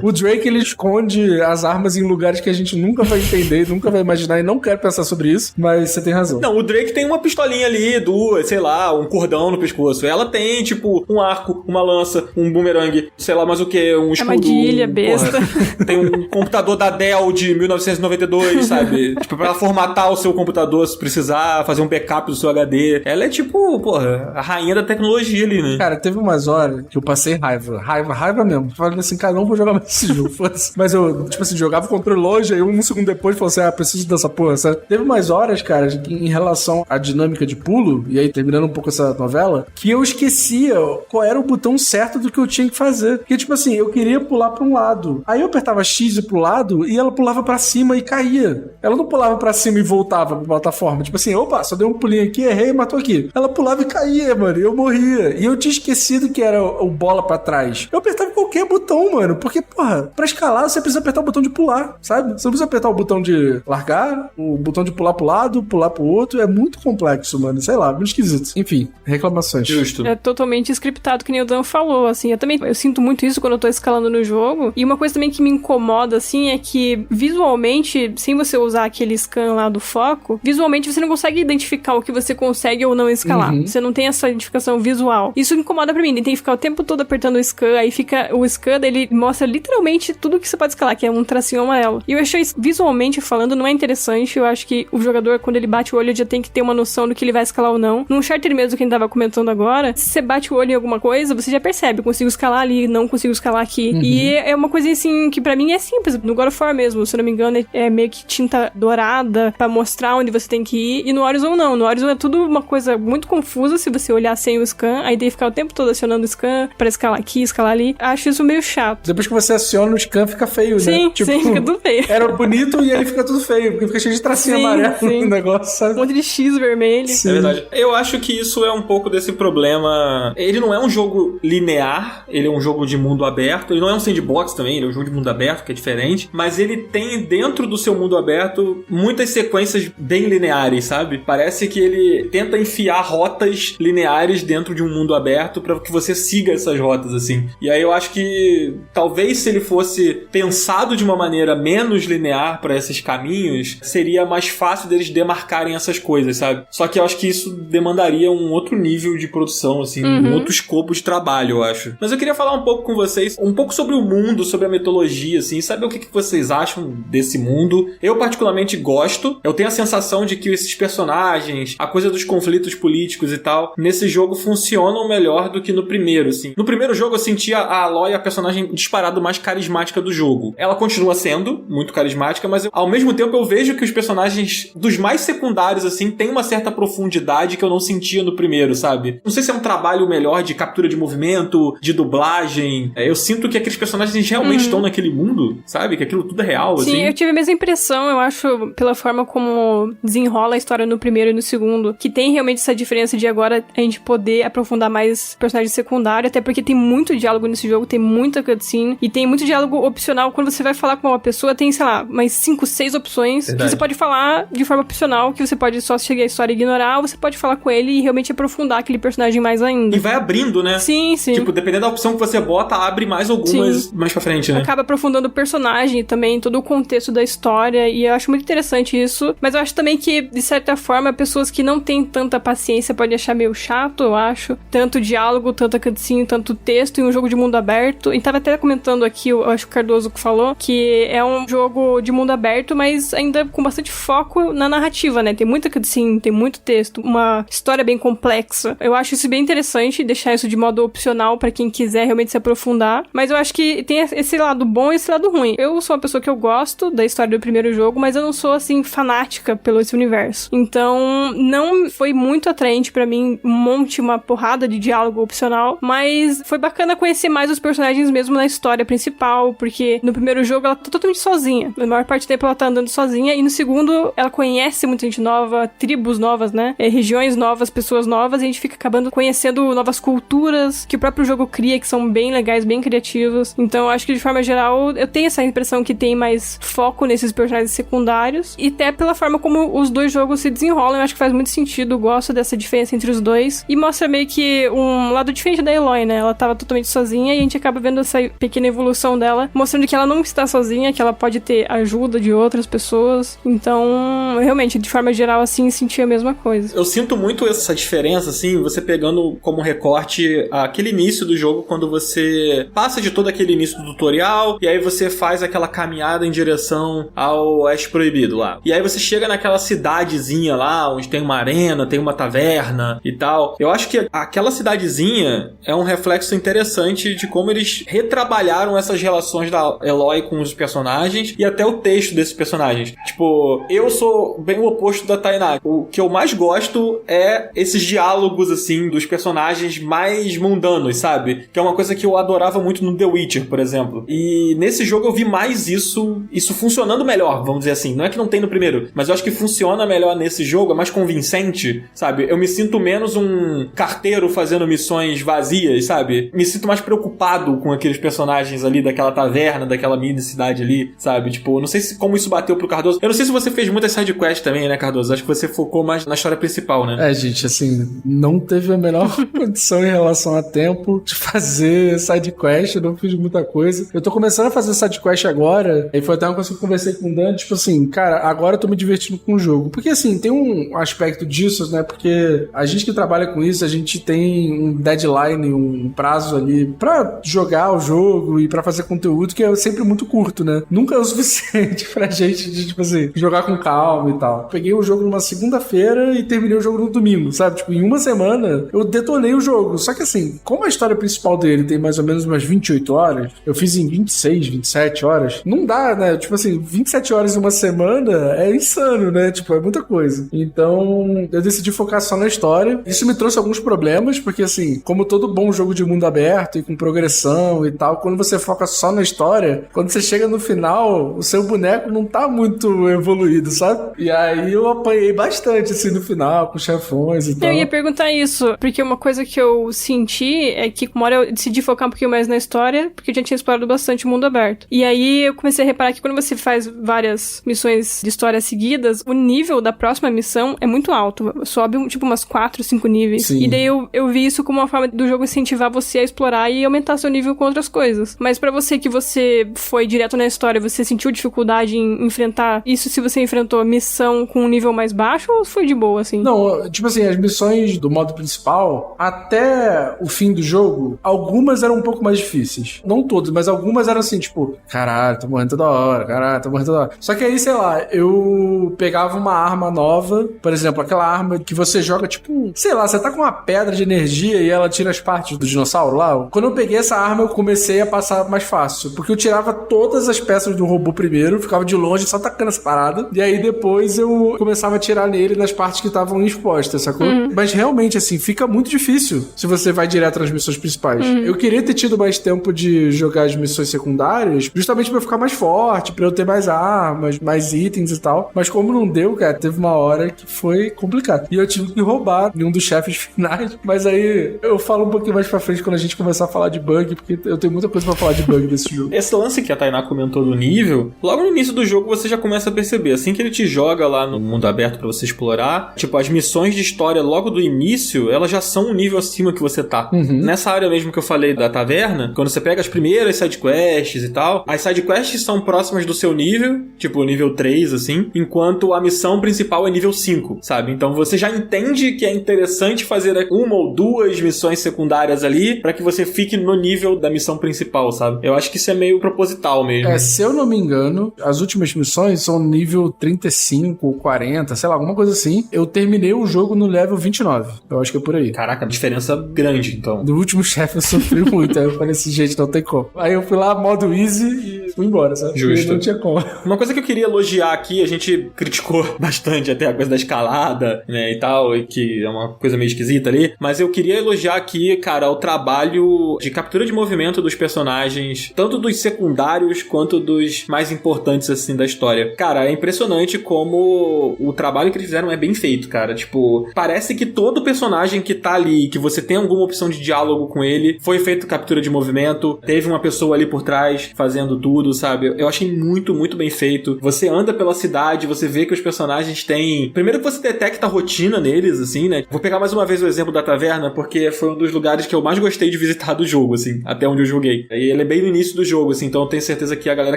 O Drake, ele esconde as armas em lugares que a gente nunca vai entender, nunca vai imaginar e não quer pensar sobre isso, mas você tem razão. Não, o Drake tem uma pistolinha ali, duas, sei lá, um cordão no pescoço. Ela tem, tipo, um arco, uma lança, um bumerangue, sei lá mais o que, um escudo. Armadilha, besta. Tem um computador da Dell de 1992, sabe? Tipo, pra ela formatar o seu computador se precisar, fazer um backup do seu HD. Ela é tipo, porra, a rainha da tecnologia ali, né? Cara, teve umas horas que eu passei raiva mesmo. Falei assim, cara, não vou jogar mais esse jogo. Mas eu, tipo assim, jogava o controle longe, aí um segundo depois falei assim, preciso dessa porra, sabe? Teve umas horas, cara, em relação à dinâmica de pulo, e aí terminando um pouco essa novela, que eu esquecia qual era o botão certo do que eu tinha que fazer. Porque, tipo assim, eu queria pular pra um lado. Aí eu apertava X e pro lado, e ela pulava pra cima e caía. Ela não pulava pra cima e voltava pra plataforma. Tipo assim, opa, só dei um pulinho aqui, errei e matou aqui. Ela pulava e caía, mano, e eu morria. E eu tinha esquecido que era o bola pra trás. Eu apertava qualquer botão não, mano. Porque, porra, pra escalar você precisa apertar o botão de pular, sabe? Você não precisa apertar o botão de largar, o botão de pular pro lado, pular pro outro. É muito complexo, mano. Sei lá, muito esquisito. Enfim, reclamações. Justo. É totalmente scriptado, que nem o Dan falou, assim. Eu sinto muito isso quando eu tô escalando no jogo. E uma coisa também que me incomoda, assim, é que visualmente, sem você usar aquele scan lá do foco, visualmente você não consegue identificar o que você consegue ou não escalar. Você não tem essa identificação visual. Isso me incomoda pra mim. Ele tem que ficar o tempo todo apertando o scan, aí fica o scan, ele mostra literalmente tudo que você pode escalar, que é um tracinho amarelo. E eu achei isso, visualmente falando, não é interessante. Eu acho que o jogador, quando ele bate o olho, já tem que ter uma noção do que ele vai escalar ou não. Num Uncharted mesmo, que a gente tava comentando agora, se você bate o olho em alguma coisa, você já percebe, consigo escalar ali, não consigo escalar aqui. E é uma coisa assim, que pra mim é simples. No God of War mesmo, se eu não me engano, é meio que tinta dourada pra mostrar onde você tem que ir. E no Horizon não. No Horizon é tudo uma coisa muito confusa se você olhar sem o scan, aí tem que ficar o tempo todo acionando o scan pra escalar aqui, escalar ali. Acho isso meio chato. Depois que você aciona o scan, fica feio, sim, né? Sim, fica tudo feio. Era bonito e aí fica tudo feio, porque fica cheio de tracinho amarelo no negócio, sabe? Um monte de X vermelho. Sim. É verdade. Eu acho que isso é um pouco desse problema. Ele não é um jogo linear, ele é um jogo de mundo aberto, ele não é um sandbox também, ele é um jogo de mundo aberto, que é diferente, mas ele tem dentro do seu mundo aberto muitas sequências bem lineares, sabe? Parece que ele tenta enfiar rotas lineares dentro de um mundo aberto para que você siga essas rotas, assim. E aí eu acho que talvez se ele fosse pensado de uma maneira menos linear para esses caminhos, seria mais fácil deles demarcarem essas coisas, sabe? Só que eu acho que isso demandaria um outro nível de produção, assim, um outro escopo de trabalho, eu acho. Mas eu queria falar um pouco com vocês, um pouco sobre o mundo, sobre a mitologia, assim, saber o que vocês acham desse mundo. Eu particularmente gosto, eu tenho a sensação de que esses personagens, a coisa dos conflitos políticos e tal, nesse jogo funcionam melhor do que no primeiro, assim. No primeiro jogo eu sentia a Aloy a personagem disparado mais carismática do jogo. Ela continua sendo muito carismática, mas ao mesmo tempo eu vejo que os personagens dos mais secundários, assim, têm uma certa profundidade que eu não sentia no primeiro, sabe? Não sei se é um trabalho melhor de captura de movimento, de dublagem. Eu sinto que aqueles personagens realmente estão naquele mundo, sabe? Que aquilo tudo é real, assim. Sim, eu tive a mesma impressão, eu acho, pela forma como desenrola a história no primeiro e no segundo, que tem realmente essa diferença de agora a gente poder aprofundar mais personagens secundários, até porque tem muito diálogo nesse jogo, tem muita cutscene, e tem muito diálogo opcional. Quando você vai falar com uma pessoa, tem, sei lá, mais 5, 6 opções. Verdade. Que você pode falar de forma opcional, que você pode só chegar a história e ignorar, ou você pode falar com ele e realmente aprofundar aquele personagem mais ainda. E vai abrindo, né? Sim, sim. Tipo, dependendo da opção que você bota, abre mais algumas mais pra frente, né? Acaba aprofundando o personagem também, todo o contexto da história, e eu acho muito interessante isso. Mas eu acho também que, de certa forma, pessoas que não têm tanta paciência podem achar meio chato, eu acho. Tanto diálogo, tanta cutscene, tanto texto, em um jogo de mundo aberto. E tava até comentando aqui, eu acho que o Cardoso que falou, que é um jogo de mundo aberto, mas ainda com bastante foco na narrativa, né? Tem muita cutscene, tem muito texto, uma história bem complexa. Eu acho isso bem interessante, deixar isso de modo opcional pra quem quiser realmente se aprofundar. Mas eu acho que tem esse lado bom e esse lado ruim. Eu sou uma pessoa que eu gosto da história do primeiro jogo, mas eu não sou, assim, fanática pelo esse universo. Então, não foi muito atraente pra mim uma porrada de diálogo opcional, mas foi bacana conhecer mais os personagens mesmo na história principal, porque no primeiro jogo ela tá totalmente sozinha. Na maior parte do tempo ela tá andando sozinha, e no segundo ela conhece muita gente nova, tribos novas, né? Regiões novas, pessoas novas, e a gente fica acabando conhecendo novas culturas que o próprio jogo cria, que são bem legais, bem criativas. Então eu acho que de forma geral eu tenho essa impressão que tem mais foco nesses personagens secundários, e até pela forma como os dois jogos se desenrolam, eu acho que faz muito sentido, eu gosto dessa diferença entre os dois, e mostra meio que um lado diferente da Aloy, né? Ela tava totalmente sozinha, e a gente acaba vendo essa pequena evolução dela, mostrando que ela não está sozinha, que ela pode ter ajuda de outras pessoas. Então, realmente, de forma geral, assim, senti a mesma coisa. Eu sinto muito essa diferença, assim, você pegando como recorte aquele início do jogo, quando você passa de todo aquele início do tutorial, e aí você faz aquela caminhada em direção ao Oeste Proibido lá. E aí você chega naquela cidadezinha lá, onde tem uma arena, tem uma taverna e tal. Eu acho que aquela cidadezinha é um reflexo interessante de como eles retrabalharam essas relações da Aloy com os personagens e até o texto desses personagens. Tipo, eu sou bem o oposto da Tainá. O que eu mais gosto é esses diálogos, assim, dos personagens mais mundanos, sabe? Que é uma coisa que eu adorava muito no The Witcher, por exemplo. E nesse jogo eu vi mais isso funcionando melhor, vamos dizer assim. Não é que não tem no primeiro, mas eu acho que funciona melhor nesse jogo, é mais convincente, sabe? Eu me sinto menos um carteiro fazendo missões vazias, sabe? Me sinto mais preocupado com aqueles os personagens ali daquela taverna, daquela mini cidade ali, sabe? Tipo, não sei como isso bateu pro Cardoso. Eu não sei se você fez muitas sidequests também, né, Cardoso? Acho que você focou mais na história principal, né? Gente, assim, não teve a menor condição em relação a tempo de fazer sidequest, eu não fiz muita coisa. Eu tô começando a fazer sidequest agora, e foi até uma coisa que eu conversei com o Dan, tipo assim, cara, agora eu tô me divertindo com o jogo. Porque assim, tem um aspecto disso, né, porque a gente que trabalha com isso, a gente tem um deadline, um prazo ali pra jogar o jogo e pra fazer conteúdo que é sempre muito curto, né? Nunca é o suficiente pra gente, de, tipo assim, jogar com calma e tal. Peguei o jogo numa segunda-feira e terminei o jogo no domingo, sabe? Tipo, em uma semana eu detonei o jogo. Só que assim, como a história principal dele tem mais ou menos umas 28 horas, eu fiz em 26, 27 horas, não dá, né? Tipo assim, 27 horas em uma semana é insano, né? Tipo, é muita coisa. Então, eu decidi focar só na história. Isso me trouxe alguns problemas, porque assim, como todo bom jogo de mundo aberto e com progressão e tal, quando você foca só na história, quando você chega no final, o seu boneco não tá muito evoluído, sabe? E aí eu apanhei bastante, assim, no final, com chefões e tal. Eu ia perguntar isso, porque uma coisa que eu senti é que uma hora eu decidi focar um pouquinho mais na história, porque eu já tinha explorado bastante o mundo aberto. E aí eu comecei a reparar que quando você faz várias missões de história seguidas, o nível da próxima missão é muito alto. Sobe, tipo, umas 4, 5 níveis. Sim. E daí eu vi isso como uma forma do jogo incentivar você a explorar e aumentar seu nível com outras coisas. Mas pra você que você foi direto na história, você sentiu dificuldade em enfrentar isso se você enfrentou a missão com um nível mais baixo ou foi de boa, assim? Não, tipo assim, as missões do modo principal, até o fim do jogo, algumas eram um pouco mais difíceis. Não todas, mas algumas eram assim, tipo, caralho, tô morrendo toda hora, caralho, tô morrendo toda hora. Só que aí, sei lá, eu pegava uma arma nova, por exemplo, aquela arma que você joga, tipo, sei lá, você tá com uma pedra de energia e ela tira as partes do dinossauro lá. Quando eu peguei essa arma, eu comecei a passar mais fácil, porque eu tirava todas as peças do robô primeiro, ficava de longe só tacando essa parada, e aí depois eu começava a tirar nele nas partes que estavam expostas, sacou? Mas realmente, assim, fica muito difícil se você vai direto nas missões principais. Eu queria ter tido mais tempo de jogar as missões secundárias, justamente pra eu ficar mais forte, pra eu ter mais armas, mais itens e tal. Mas como não deu, cara, teve uma hora que foi complicado. E eu tive que roubar em um dos chefes finais. Mas aí eu falo um pouquinho mais pra frente quando a gente começar a falar de bug, porque eu tenho muita coisa pra falar de bug desse jogo. Esse lance que a Tainá comentou do nível, logo no início do jogo você já começa a perceber. Assim que ele te joga lá no mundo aberto pra você explorar, tipo, as missões de história logo do início, elas já são um nível acima que você tá. Nessa área mesmo que eu falei da taverna, quando você pega as primeiras sidequests e tal, as sidequests são próximas do seu nível, tipo nível 3, assim, enquanto a missão principal é nível 5, sabe? Então você já entende que é interessante fazer uma ou duas missões secundárias ali pra que você fique no nível da missão principal, sabe? Eu acho que isso é meio proposital mesmo. Se eu não me engano, as últimas missões são nível 35 ou 40, sei lá, alguma coisa assim. Eu terminei o jogo no level 29. Eu acho que é por aí. Caraca, diferença grande, então. No último chefe eu sofri muito. Aí eu falei assim, gente, não tem como. Aí eu fui lá, modo easy e fui embora, sabe? Justo. Porque não tinha como. Uma coisa que eu queria elogiar aqui, a gente criticou bastante até a coisa da escalada, né, e tal, e que é uma coisa meio esquisita ali, mas eu queria elogiar aqui, cara, o trabalho de captura de movimento dos personagens, tanto dos secundários quanto dos mais importantes, assim, da história. Cara, é impressionante como o trabalho que eles fizeram é bem feito, cara. Tipo, parece que todo personagem que tá ali, que você tem alguma opção de diálogo com ele, foi feito captura de movimento, teve uma pessoa ali por trás fazendo tudo, sabe? Eu achei muito, muito bem feito. Você anda pela cidade, você vê que os personagens têm... Primeiro que você detecta a rotina neles, assim, né? Vou pegar mais uma vez o exemplo da taverna, porque foi um dos lugares que eu mais gostei de visitar do jogo, assim, até onde eu joguei. E ele é bem no início do jogo, assim, então eu tenho certeza que a galera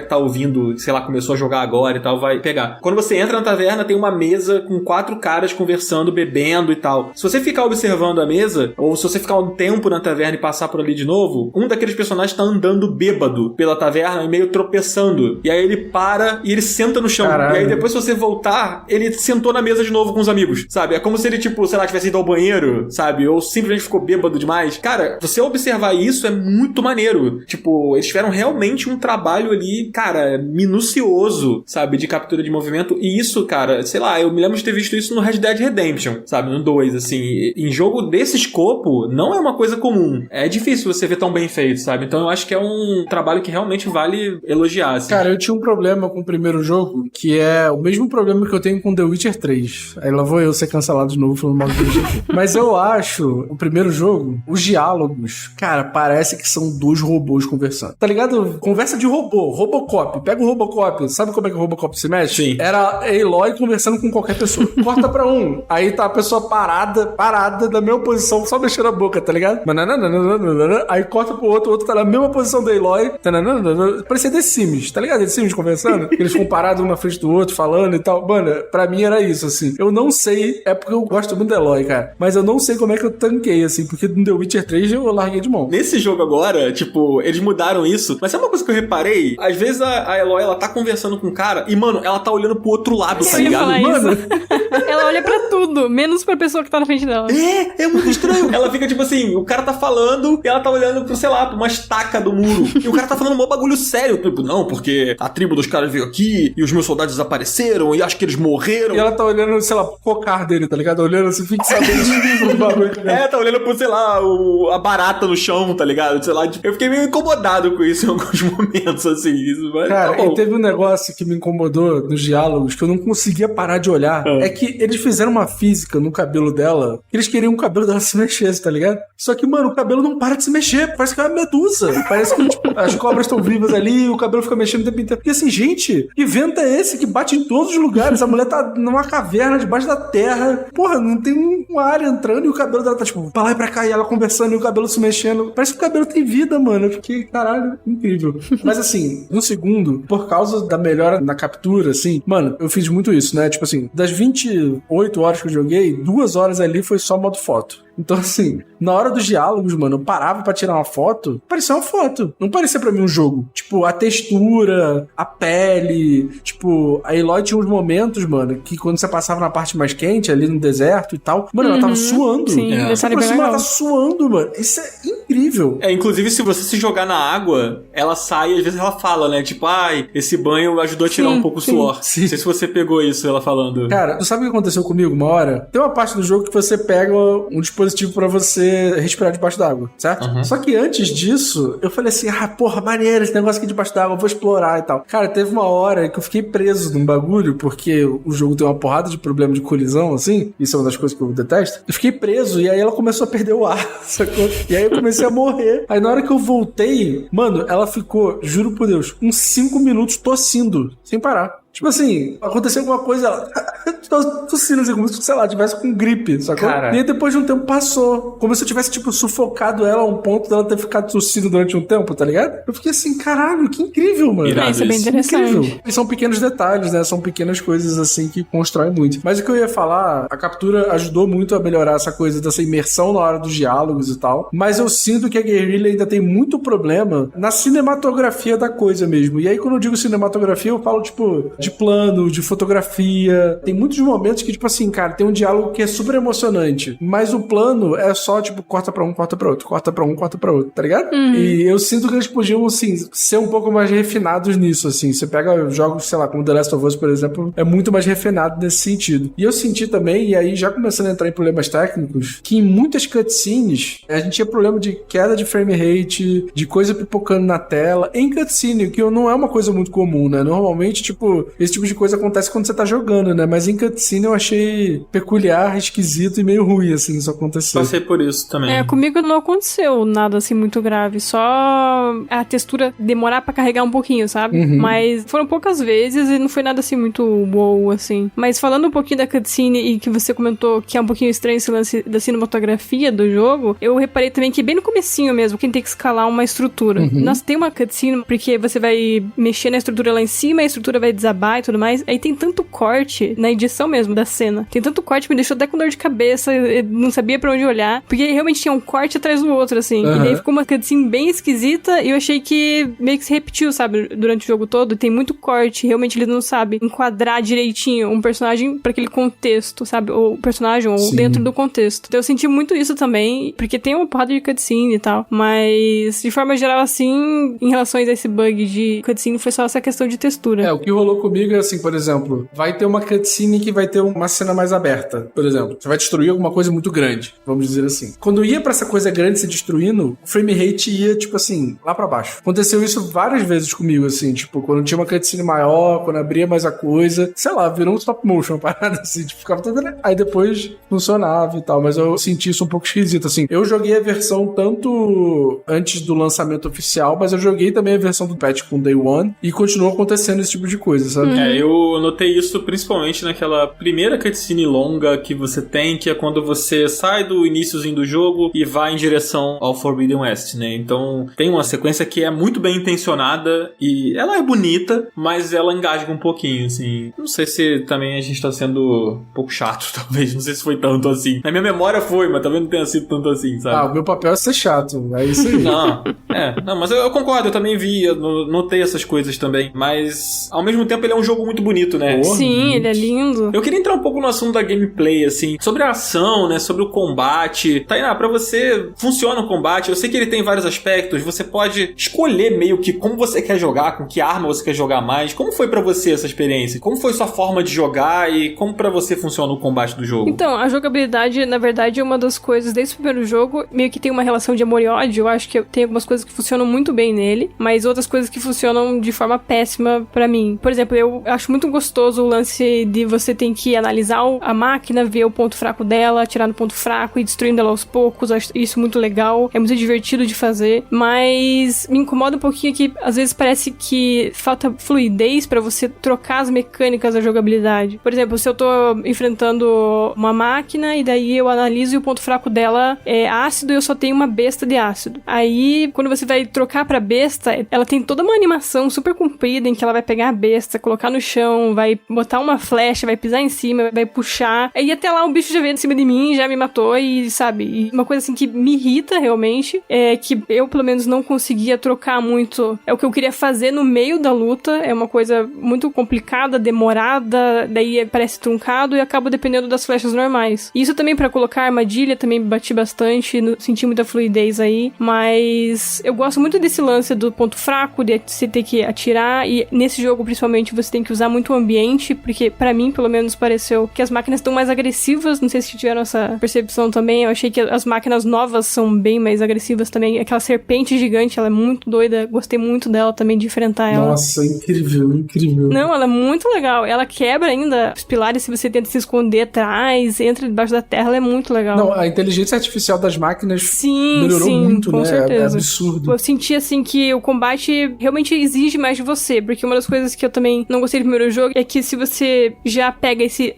que tá ouvindo, sei lá, começou a jogar agora e tal, vai pegar. Quando você entra na taverna, tem uma mesa com 4 caras conversando, bebendo e tal. Se você ficar observando a mesa, ou se você ficar um tempo na taverna e passar por ali de novo, um daqueles personagens tá andando bêbado pela taverna e meio tropeçando. E aí ele para e ele senta no chão. Caralho. E aí depois, se você voltar, ele sentou na mesa de novo com os amigos, sabe? É como se ele, tipo, sei lá, tivesse ido ao banheiro, sabe? Ou simplesmente ficou bêbado demais. Cara, você observar isso é muito maneiro. Tipo, eles tiveram realmente um trabalho ali, cara, minucioso, sabe? De captura de movimento. E isso, cara, sei lá, eu me lembro de ter visto isso no Red Dead Redemption, sabe? No 2, assim. Em jogo desse escopo, não é uma coisa comum. É difícil você ver tão bem feito, sabe? Então eu acho que é um trabalho que realmente vale elogiar, assim. Cara, eu tinha um problema com o primeiro jogo, que é o mesmo problema que eu tenho com The Witcher 3. Aí lá vou eu ser cancelado de novo falando mal do The Witcher 3. Mas eu acho, o primeiro jogo, os diálogos, cara, parece que são dois robôs conversando. Tá ligado? Conversa de robô, Robocop. Pega o Robocop, sabe como é que o Robocop se mexe? Sim. Era a Eloy conversando com qualquer pessoa. Corta pra um, aí tá a pessoa parada na mesma posição, só mexendo a boca, tá ligado? Aí corta pro outro tá na mesma posição da Eloy. Parecia The Sims, tá ligado? The Sims conversando, eles ficam parados um na frente do outro, falando e tal. Mano, pra mim era isso, assim. Eu não sei, é porque eu gosto muito da Eloy, cara, mas eu não sei como é que eu tanquei, assim, porque no The Witcher 3 eu larguei de mão. Nesse jogo agora, tipo, eles mudaram isso, mas sabe uma coisa que eu reparei? Às vezes a Eloy, ela tá conversando com o cara e, mano, ela tá olhando pro outro lado, tá ligado? Mano, ela olha pra tudo, menos pra pessoa que tá na frente dela. É muito estranho. Ela fica tipo assim, o cara tá falando e ela tá olhando pro, sei lá, pra uma estaca do muro. E o cara tá falando um bagulho sério. Tipo, não, porque a tribo dos caras veio aqui e os meus soldados desapareceram e acho que eles morreram. E ela tá olhando, sei lá, pro cocar dele, tá ligado? Olhando assim, fixamente pro bagulho. Tá olhando pro, sei lá, a barata no chão, tá ligado? Sei lá, eu fiquei meio incomodado com isso em alguns momentos, assim. Mas cara, tá e teve um negócio que me incomodou nos diálogos, que eu não conseguia parar de olhar. É que eles fizeram uma física no cabelo dela, que eles queriam o cabelo dela se mexesse, tá ligado? Só que, mano, o cabelo não para de se mexer, parece que é uma medusa. Parece que, tipo, as cobras estão vivas ali e o cabelo fica mexendo o tempo inteiro. E assim, gente, que vento é esse que bate em todos os lugares? A mulher tá numa caverna debaixo da terra. Porra, não tem um ar entrando e o cabelo dela tá, tipo, pra lá e pra cá, e ela conversando e o cabelo se mexendo. Parece que o cabelo tem vida, mano. Eu fiquei, caralho, incrível. Mas assim, no segundo, por causa da melhora na captura, assim, mano, eu fiz muito isso, né? Tipo assim, das 28 horas que eu joguei, 2 horas ali foi só modo foto. Então, assim, na hora dos diálogos, mano, eu parava pra tirar uma foto, parecia uma foto. Não parecia pra mim um jogo. Tipo, a textura, a pele, tipo, a Eloy tinha uns momentos, mano, que quando você passava na parte mais quente, ali no deserto e tal, mano, ela tava suando. Sim, ela tá suando, mano. Isso é incrível. Inclusive, se você se jogar na água, ela sai e às vezes ela fala, né? Tipo, ai, esse banho ajudou a tirar um pouco o suor. Sim. Não sei se você pegou isso, ela falando. Cara, tu sabe o que aconteceu comigo uma hora? Tem uma parte do jogo que você pega um dispositivo pra você respirar debaixo d'água, certo? Só que antes disso, eu falei assim, porra, maneiro esse negócio aqui debaixo d'água, eu vou explorar e tal. Cara, teve uma hora que eu fiquei preso num bagulho, porque o jogo tem uma porrada de problema de colisão, assim, isso é uma das coisas que eu detesto. Eu fiquei preso e aí ela começou a perder o ar, sacou? E aí eu comecei a morrer. Aí na hora que eu voltei, mano, ela ficou, juro por Deus, uns 5 minutos tossindo, sem parar. Tipo assim, aconteceu alguma coisa, ela tossindo assim, como se, sei lá, tivesse com gripe, sacou? Cara. E aí depois de um tempo passou. Como se eu tivesse, tipo, sufocado ela a um ponto dela ter ficado tossindo durante um tempo, tá ligado? Eu fiquei assim, caralho, que incrível, mano. Isso é bem interessante. Incrível. E são pequenos detalhes, né? São pequenas coisas, assim, que constroem muito. Mas o que eu ia falar, a captura ajudou muito a melhorar essa coisa dessa imersão na hora dos diálogos e tal. Mas eu sinto que a Guerrilla ainda tem muito problema na cinematografia da coisa mesmo. E aí, quando eu digo cinematografia, eu falo, tipo, de plano, de fotografia. Tem muitos momentos que, tipo assim, cara, tem um diálogo que é super emocionante, mas o plano é só, tipo, corta pra um, corta pra outro, corta pra um, corta pra outro, tá ligado? E eu sinto que eles podiam, assim, ser um pouco mais refinados nisso, assim. Você pega jogos, sei lá, como The Last of Us, por exemplo, é muito mais refinado nesse sentido. E eu senti também, e aí já começando a entrar em problemas técnicos, que em muitas cutscenes a gente tinha problema de queda de frame rate, de coisa pipocando na tela, em cutscene, que não é uma coisa muito comum, né? Normalmente, tipo, esse tipo de coisa acontece quando você tá jogando, né? Mas em cutscene eu achei peculiar, esquisito e meio ruim, assim, isso acontecer. Passei por isso também. Comigo não aconteceu nada assim muito grave, só a textura demorar pra carregar um pouquinho, sabe? Mas foram poucas vezes e não foi nada assim muito wow, assim. Mas falando um pouquinho da cutscene e que você comentou que é um pouquinho estranho esse lance da cinematografia do jogo, eu reparei também que bem no comecinho mesmo, quem tem que escalar uma estrutura. Nossa, tem uma cutscene porque você vai mexer na estrutura lá em cima, a estrutura vai desabar e tudo mais. Aí tem tanto corte na edição mesmo da cena. Tem tanto corte que me deixou até com dor de cabeça, eu não sabia pra onde olhar, porque realmente tinha um corte atrás do outro, assim. E aí ficou uma cutscene bem esquisita e eu achei que meio que se repetiu, sabe, durante o jogo todo. Tem muito corte, realmente eles não sabem enquadrar direitinho um personagem pra aquele contexto, sabe? Ou o personagem, ou dentro do contexto. Então eu senti muito isso também, porque tem uma porrada de cutscene e tal. Mas, de forma geral, assim, em relação a esse bug de cutscene, foi só essa questão de textura. O que rolou comigo comigo é assim, por exemplo, vai ter uma cutscene que vai ter uma cena mais aberta, por exemplo. Você vai destruir alguma coisa muito grande, vamos dizer assim. Quando ia pra essa coisa grande se destruindo, o frame rate ia, tipo assim, lá pra baixo. Aconteceu isso várias vezes comigo, assim, tipo, quando tinha uma cutscene maior, quando abria mais a coisa, sei lá, virou um stop motion, uma parada assim, tipo, ficava toda... Aí depois funcionava e tal, mas eu senti isso um pouco esquisito, assim. Eu joguei a versão tanto antes do lançamento oficial, mas eu joguei também a versão do patch com Day One e continuou acontecendo esse tipo de coisa, sabe? Eu notei isso principalmente naquela primeira cutscene longa que você tem, que é quando você sai do iniciozinho do jogo e vai em direção ao Forbidden West, né? Então tem uma sequência que é muito bem intencionada e ela é bonita, mas ela engasga um pouquinho, assim. Não sei se também a gente tá sendo um pouco chato, talvez. Não sei se foi tanto assim. Na minha memória foi, mas talvez não tenha sido tanto assim, sabe? O meu papel é ser chato, é isso aí. Não, mas eu concordo, eu também vi, eu notei essas coisas também, mas ao mesmo tempo ele é um jogo muito bonito, né? Sim, ele é lindo. Eu queria entrar um pouco no assunto da gameplay, assim, sobre a ação, né, sobre o combate. Tainá, pra você, funciona o combate? Eu sei que ele tem vários aspectos, você pode escolher meio que como você quer jogar, com que arma você quer jogar mais. Como foi pra você essa experiência? Como foi sua forma de jogar e como pra você funciona o combate do jogo? Então, a jogabilidade, na verdade, é uma das coisas, desde o primeiro jogo, meio que tem uma relação de amor e ódio. Eu acho que tem algumas coisas que funcionam muito bem nele, mas outras coisas que funcionam de forma péssima pra mim. Por exemplo, eu acho muito gostoso o lance de você ter que analisar a máquina, ver o ponto fraco dela, atirar no ponto fraco e destruindo ela aos poucos. Eu acho isso muito legal, é muito divertido de fazer, mas me incomoda um pouquinho que às vezes parece que falta fluidez pra você trocar as mecânicas da jogabilidade. Por exemplo, se eu tô enfrentando uma máquina e daí eu analiso e o ponto fraco dela é ácido e eu só tenho uma besta de ácido. Aí, quando você vai trocar pra besta, ela tem toda uma animação super comprida em que ela vai pegar a besta, colocar no chão, vai botar uma flecha, vai pisar em cima, vai puxar. Aí até lá o bicho já veio em cima de mim, já me matou e, sabe, e uma coisa assim que me irrita realmente é que eu, pelo menos, não conseguia trocar muito. É o que eu queria fazer no meio da luta, é uma coisa muito complicada, demorada, daí parece truncado e acaba dependendo das flechas normais. E isso também pra colocar armadilha, também bati bastante, senti muita fluidez aí, mas eu gosto muito desse lance do ponto fraco, de você ter que atirar, e nesse jogo, principalmente, você tem que usar muito o ambiente, porque pra mim, pelo menos, pareceu que as máquinas estão mais agressivas, não sei se tiveram essa percepção também, eu achei que as máquinas novas são bem mais agressivas também, aquela serpente gigante, ela é muito doida, gostei muito dela também, de enfrentar ela. Nossa, incrível, incrível. Não, ela é muito legal, ela quebra ainda os pilares se você tenta se esconder atrás, entra debaixo da terra, ela é muito legal. Não, a inteligência artificial das máquinas melhorou muito, com né? certeza. É absurdo. Eu senti, assim, que o combate realmente exige mais de você, porque uma das coisas que eu também não gostei do primeiro jogo é que se você já pega esse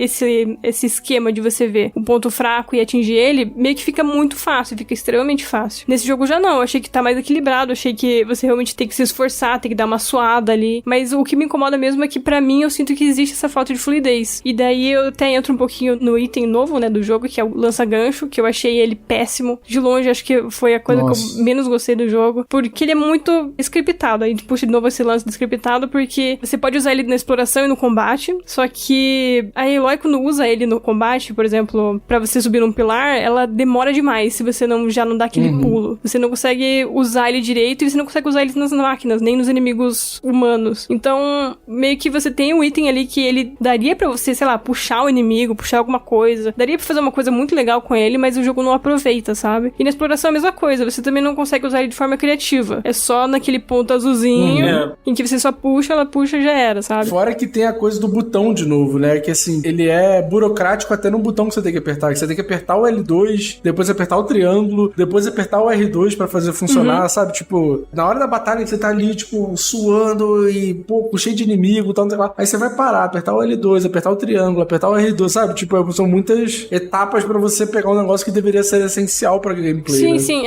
esquema de você ver o ponto fraco e atingir ele, meio que fica muito fácil, fica extremamente fácil. Nesse jogo já não, eu achei que tá mais equilibrado, achei que você realmente tem que se esforçar, tem que dar uma suada ali, mas o que me incomoda mesmo é que pra mim eu sinto que existe essa falta de fluidez. E daí eu até entro um pouquinho no item novo, né, do jogo, que é o lança-gancho, que eu achei ele péssimo. De longe, acho que foi a coisa que eu menos gostei do jogo, porque ele é muito scriptado. A gente puxa de novo esse lance do scriptado, porque você pode usar ele na exploração e no combate, só que a Aloy, quando usa ele no combate, por exemplo, pra você subir num pilar, ela demora demais se você já não dá aquele pulo. Você não consegue usar ele direito e você não consegue usar ele nas máquinas, nem nos inimigos humanos. Então, meio que você tem um item ali que ele daria pra você, sei lá, puxar o inimigo, puxar alguma coisa. Daria pra fazer uma coisa muito legal com ele, mas o jogo não aproveita, sabe? E na exploração é a mesma coisa, você também não consegue usar ele de forma criativa. É só naquele ponto azulzinho, em que você só puxa, ela puxa, já era, sabe? Fora que tem a coisa do botão de novo, né? Que assim, ele é burocrático até no botão que você tem que apertar. Que você tem que apertar o L2, depois apertar o triângulo, depois apertar o R2 pra fazer funcionar, sabe? Tipo, na hora da batalha você tá ali, tipo, suando e, pô, cheio de inimigo e tal, sei lá. Aí você vai parar, apertar o L2, apertar o triângulo, apertar o R2, sabe? Tipo, são muitas etapas pra você pegar um negócio que deveria ser essencial pra gameplay. Sim, né? sim,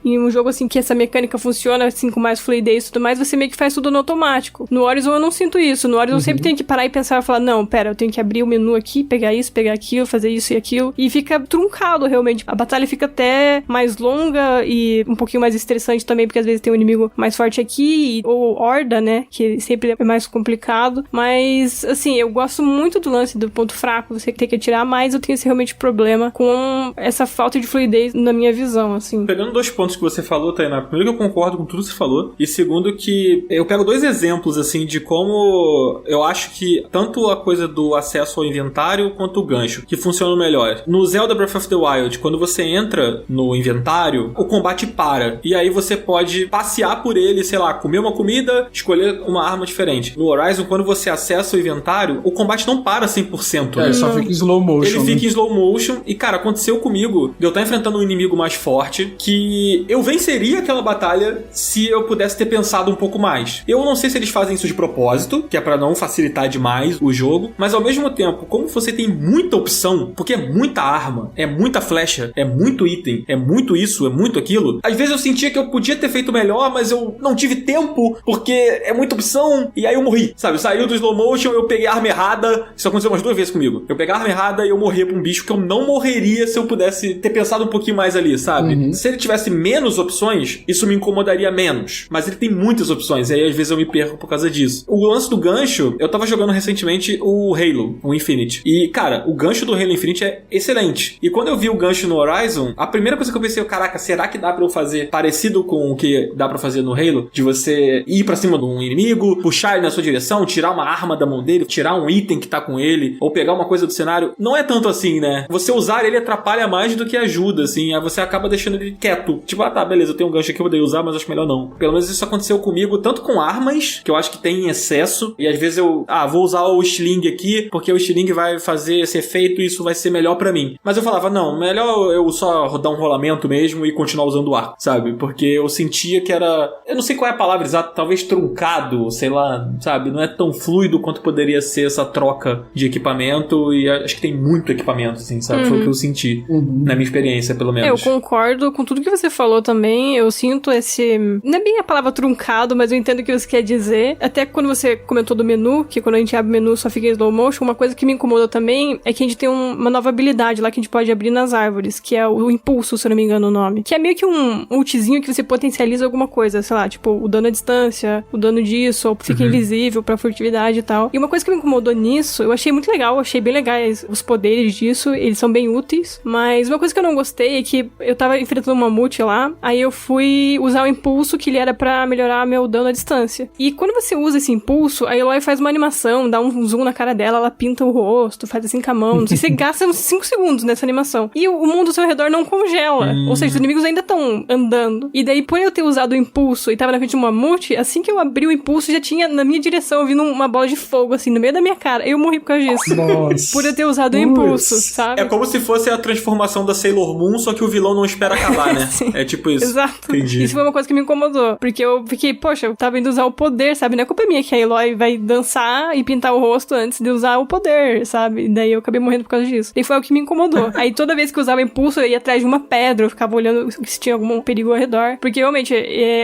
e um jogo assim que essa mecânica funciona assim com mais fluidez e tudo mais, você meio que faz tudo no automático. No Horizon eu não sinto isso. No Horizon eu sempre tenho que parar e pensar e falar, não, pera, eu tenho que abrir o menu aqui, pegar isso, pegar aquilo, fazer isso e aquilo. E fica truncado, realmente. A batalha fica até mais longa e um pouquinho mais estressante também, porque às vezes tem um inimigo mais forte aqui, ou horda, né, que sempre é mais complicado. Mas, assim, eu gosto muito do lance do ponto fraco, você tem que atirar, mas eu tenho esse realmente problema com essa falta de fluidez na minha visão, assim. Pegando dois pontos que você falou, Tainá, Primeiro que eu concordo com tudo que você falou, e segundo que eu pego 2 exemplos, assim, de como eu acho que tanto a coisa do acesso ao inventário quanto o gancho, que funcionam melhor. No Zelda Breath of the Wild, quando você entra no inventário, o combate para, e aí você pode passear por ele, sei lá, comer uma comida, escolher uma arma diferente. No Horizon, quando você acessa o inventário, o combate não para 100%. Ele só fica em slow motion. Ele fica em slow motion, e cara, aconteceu comigo de eu estar enfrentando um inimigo mais forte, que eu venceria aquela batalha se eu pudesse ter pensado um pouco mais. Eu não sei se eles fazem isso de propósito, que é pra não facilitar demais o jogo, mas ao mesmo tempo, como você tem muita opção, porque é muita arma, é muita flecha, é muito item, é muito isso, é muito aquilo, às vezes eu sentia que eu podia ter feito melhor, mas eu não tive tempo, porque é muita opção, e aí eu morri, sabe? Saiu do slow motion, eu peguei a arma errada, isso aconteceu umas 2 vezes comigo. Eu peguei a arma errada e eu morria pra um bicho que eu não morreria se eu pudesse ter pensado um pouquinho mais ali, sabe? Se ele tivesse menos opções, isso me incomodaria menos, mas ele tem muitas opções, e aí às vezes eu me perco por causa disso. O lance do gancho, eu tava jogando recentemente o Halo, o Infinite, e cara, o gancho do Halo Infinite é excelente, e quando eu vi o gancho no Horizon, a primeira coisa que eu pensei, caraca, será que dá pra eu fazer parecido com o que dá pra fazer no Halo? De você ir pra cima de um inimigo, puxar ele na sua direção, tirar uma arma da mão dele, tirar um item que tá com ele, ou pegar uma coisa do cenário. Não é tanto assim, né? Você usar ele atrapalha mais do que ajuda, assim, aí você acaba deixando ele quieto. Tipo, tá, beleza, eu tenho um gancho aqui, eu poderia usar, mas acho melhor não. Pelo menos isso aconteceu comigo, tanto com armas, que eu acho que tem em excesso, e às vezes eu, vou usar o Sling aqui, porque o Sling vai fazer esse efeito e isso vai ser melhor pra mim. Mas eu falava, não, melhor eu só dar um rolamento mesmo e continuar usando o arco, sabe? Porque eu sentia que era, eu não sei qual é a palavra exata, talvez truncado, sei lá, sabe? Não é tão fluido quanto poderia ser essa troca de equipamento, e acho que tem muito equipamento, assim, sabe? Foi o que eu senti, na minha experiência, pelo menos. Eu concordo com tudo que você falou também, eu sinto esse, não é bem a palavra truncado, mas eu entendo o que você quer dizer. Até quando você comentou do menu, que quando a gente abre o menu só fica em slow motion, uma coisa que me incomoda também é que a gente tem uma nova habilidade lá que a gente pode abrir nas árvores, que é o impulso, se eu não me engano o nome. Que é meio que um ultizinho que você potencializa alguma coisa, sei lá, tipo, o dano à distância, o dano disso, ou fica invisível pra furtividade e tal. E uma coisa que me incomodou nisso, eu achei muito legal, achei bem legais os poderes disso, eles são bem úteis, mas uma coisa que eu não gostei é que eu tava enfrentando um mamute lá, aí eu fui usar o impulso que ele era pra melhorar meu dano à distância. E quando você usa esse impulso, a Eloy faz uma animação, dá um zoom na cara dela, ela pinta o rosto, faz assim com a mão, não sei se você gasta uns 5 segundos nessa animação. E o mundo ao seu redor não congela, ou seja, os inimigos ainda estão andando. E daí, por eu ter usado o impulso e tava na frente de um mamute, assim que eu abri o impulso, já tinha na minha direção vindo uma bola de fogo, assim, no meio da minha cara. Eu morri por causa disso. Nossa. Por eu ter usado o impulso, sabe? É como se fosse a transformação da Sailor Moon, só que o vilão não espera acabar, né? É tipo isso. Exato. Entendi. Isso foi uma coisa que me incomodou, porque eu fiquei, poxa, eu tava indo usar o poder, sabe? Não é culpa minha que a Eloy vai dançar e pintar o rosto antes de usar o poder, sabe? E daí eu acabei morrendo por causa disso. E foi o que me incomodou. Aí toda vez que eu usava o impulso, eu ia atrás de uma pedra, eu ficava olhando se tinha algum perigo ao redor. Porque realmente,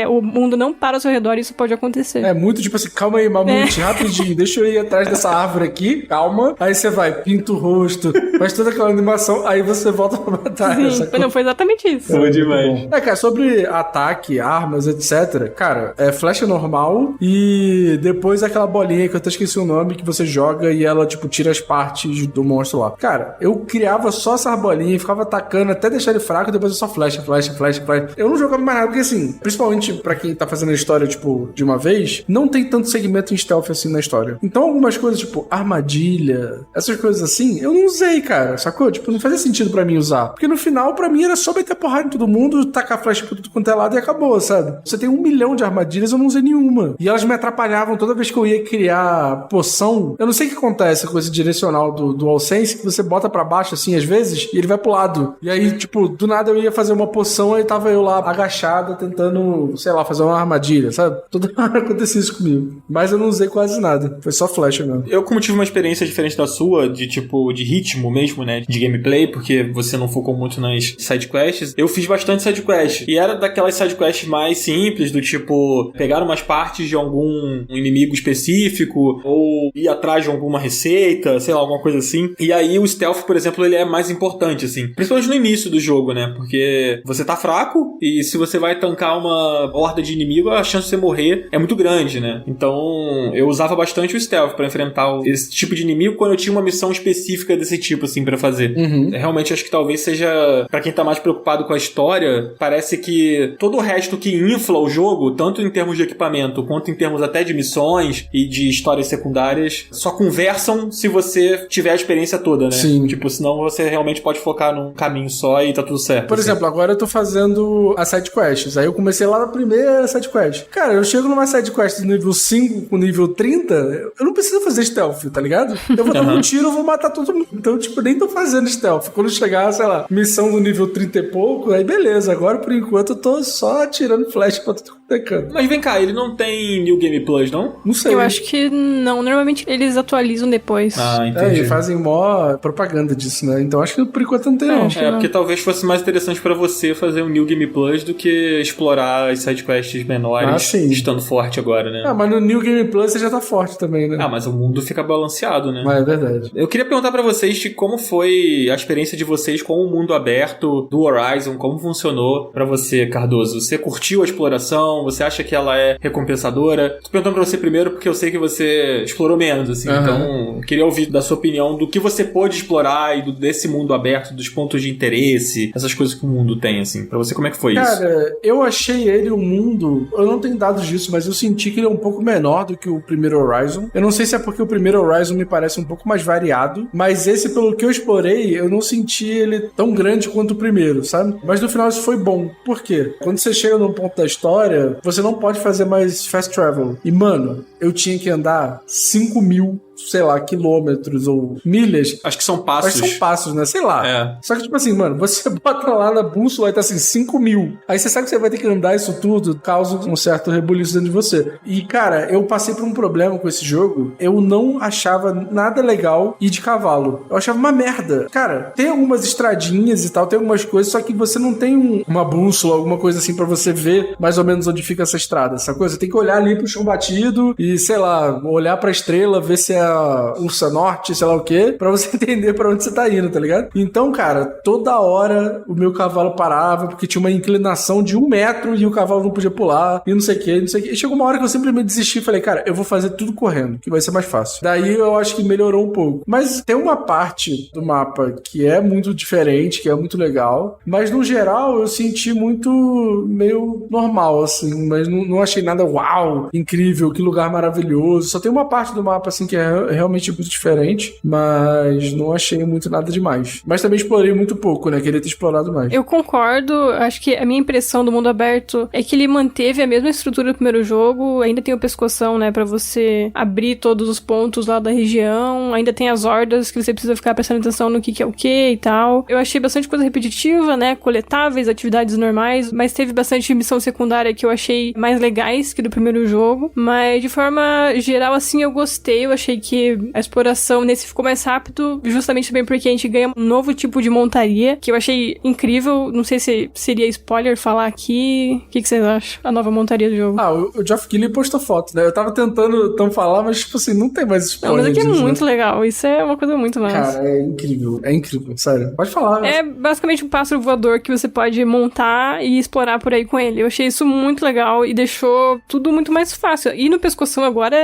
o mundo não para ao seu redor e isso pode acontecer. É muito tipo assim, calma aí, mamute, rapidinho, deixa eu ir atrás dessa árvore aqui, calma. Aí você vai, pinta o rosto, faz toda aquela animação, aí você volta pra batalha. Sim, não, foi exatamente isso. Foi demais. Cara, sobre ataque, armas, etc. Cara, é flecha normal e depois aquela bolinha que eu até esqueci o nome, que você joga e ela, tipo, tira as partes do monstro lá. Cara, eu criava só essa bolinha e ficava atacando até deixar ele fraco, depois eu só flecha. Eu não jogava mais nada, porque assim, principalmente pra quem tá fazendo a história, tipo, de uma vez, não tem tanto segmento em stealth assim na história. Então algumas coisas, tipo, armadilha, essas coisas assim, eu não usei, cara, sacou? Tipo, não fazia sentido pra mim usar. Porque no final, pra mim, era só meter porrada em todo mundo, tacar flecha pra tudo quanto é lado e acabou, sabe? Você tem 1 milhão de armadilhas, eu não usei nenhuma. E elas me atrapalhavam toda vez que eu ia criar poção. Eu não sei o que acontece com esse direcional do DualSense, que você bota pra baixo, assim, às vezes, e ele vai pro lado. E aí, tipo, do nada eu ia fazer uma poção, aí tava eu lá agachada, tentando, sei lá, fazer uma armadilha, sabe? Toda hora acontecia isso comigo. Mas eu não usei quase nada. Foi só flecha mesmo. Eu, como tive uma experiência diferente da sua, de tipo, de ritmo mesmo, né? De gameplay, porque você não focou muito nas sidequests, eu fiz bastante sidequest. E era daquelas sidequests mais simples, do tipo, pegar umas partes de algum inimigo específico, ou ir atrás de alguma receita, sei lá, alguma coisa assim. E aí o stealth, por exemplo, ele é mais importante, assim. Principalmente no início do jogo, né? Porque você tá fraco, e se você vai tancar uma horda de inimigo, a chance de você morrer é muito grande, né? Então, eu usava bastante o stealth pra enfrentar esse tipo de inimigo quando eu tinha uma missão específica desse tipo, assim, pra fazer. Realmente, acho que talvez seja, pra quem tá mais preocupado com a história, parece que todo o resto que infla o jogo, tanto em termos de equipamento, quanto em termos até de missões e de histórias secundárias, só conversam se você tiver a experiência toda, né? Sim. Tipo, senão você realmente pode focar num caminho só e tá tudo certo. Por exemplo, agora eu tô fazendo as sidequests. Aí eu comecei lá na primeira sidequest. Cara, eu chego numa sidequest do nível 5 com nível 30, eu não preciso fazer stealth, tá ligado? Eu vou dar um tiro, eu vou matar todo mundo. Então, tipo, nem tô fazendo stealth. Quando chegar, sei lá, missão do nível 30 e pouco, aí beleza. Agora, por enquanto, eu tô só atirando flash pra tudo que é canto. Mas vem cá, ele não tem New Game Plus, não? Não sei. Eu acho que não. Normalmente eles atualizam depois. Ah, entendi. E fazem mó propaganda disso, né? Então acho que por enquanto não tem, não. Porque talvez fosse mais interessante pra você fazer um New Game Plus do que explorar as sidequests menores estando forte agora, né? Mas no New Game Plus você já tá forte também, né? Mas o mundo fica balanceado, né? Mas é verdade. Eu queria perguntar pra vocês de como foi a experiência de vocês com o mundo aberto do Horizon, como funcionou pra você, Cardoso. Você curtiu a exploração? Você acha que ela é recompensadora? Tô perguntando pra você primeiro porque eu sei que você explorou menos, assim. Então, queria ouvir da sua opinião do que você pôde explorar e desse mundo aberto, dos pontos de interesse, essas coisas que o mundo tem, assim. Pra você, como é que foi isso? Cara, eu achei ele um mundo... Eu não tenho dados disso, mas eu senti que ele é um pouco menor do que o primeiro Horizon. Eu não sei se é porque o primeiro Horizon me parece um pouco mais variado, mas esse, pelo que eu explorei, eu não senti ele tão grande quanto o primeiro, sabe? Mas no final isso foi bom. Por quê? Quando você chega num ponto da história, você não pode fazer mais fast travel. E, mano, eu tinha que andar 5.000 sei lá, quilômetros ou milhas. Acho que são passos. Acho que são passos, né? Sei lá. Só que, tipo assim, mano, você bota lá na bússola e tá assim, 5.000. Aí você sabe que você vai ter que andar isso tudo, causa um certo rebuliço dentro de você. E, cara, eu passei por um problema com esse jogo. Eu não achava nada legal ir de cavalo. Eu achava uma merda. Cara, tem algumas estradinhas e tal, tem algumas coisas, só que você não tem uma bússola, alguma coisa assim pra você ver mais ou menos onde fica essa estrada, essa coisa. Você tem que olhar ali pro chão batido e, sei lá, olhar pra estrela, ver se é a Ursa Norte, sei lá o quê, pra você entender pra onde você tá indo, tá ligado? Então, cara, toda hora o meu cavalo parava, porque tinha uma inclinação de 1 metro e o cavalo não podia pular, e não sei o quê, não sei o quê. E chegou uma hora que eu simplesmente desisti e falei, cara, eu vou fazer tudo correndo, que vai ser mais fácil. Daí eu acho que melhorou um pouco. Mas tem uma parte do mapa que é muito diferente, que é muito legal, mas no geral eu senti muito meio normal, assim, mas não achei nada uau, incrível, que lugar maravilhoso. Só tem uma parte do mapa, assim, que é realmente muito diferente, mas não achei muito nada demais. Mas também explorei muito pouco, né? Queria ter explorado mais. Eu concordo, acho que a minha impressão do mundo aberto é que ele manteve a mesma estrutura do primeiro jogo, ainda tem o pescoção, né, pra você abrir todos os pontos lá da região, ainda tem as hordas que você precisa ficar prestando atenção no que é o que e tal. Eu achei bastante coisa repetitiva, né, coletáveis, atividades normais, mas teve bastante missão secundária que eu achei mais legais que do primeiro jogo, mas de forma geral, assim, eu gostei, eu achei que a exploração nesse ficou mais rápido, justamente também porque a gente ganha um novo tipo de montaria, que eu achei incrível, não sei se seria spoiler falar aqui, o que vocês acham? A nova montaria do jogo. O Geoff Keighley postou foto, né? Eu tava tentando falar, mas tipo assim, não tem mais spoiler. Não, mas aqui é disso, muito né? legal, isso é uma coisa muito massa. Cara, é incrível, sério. Pode falar. É basicamente um pássaro voador que você pode montar e explorar por aí com ele. Eu achei isso muito legal e deixou tudo muito mais fácil. E no pescoção agora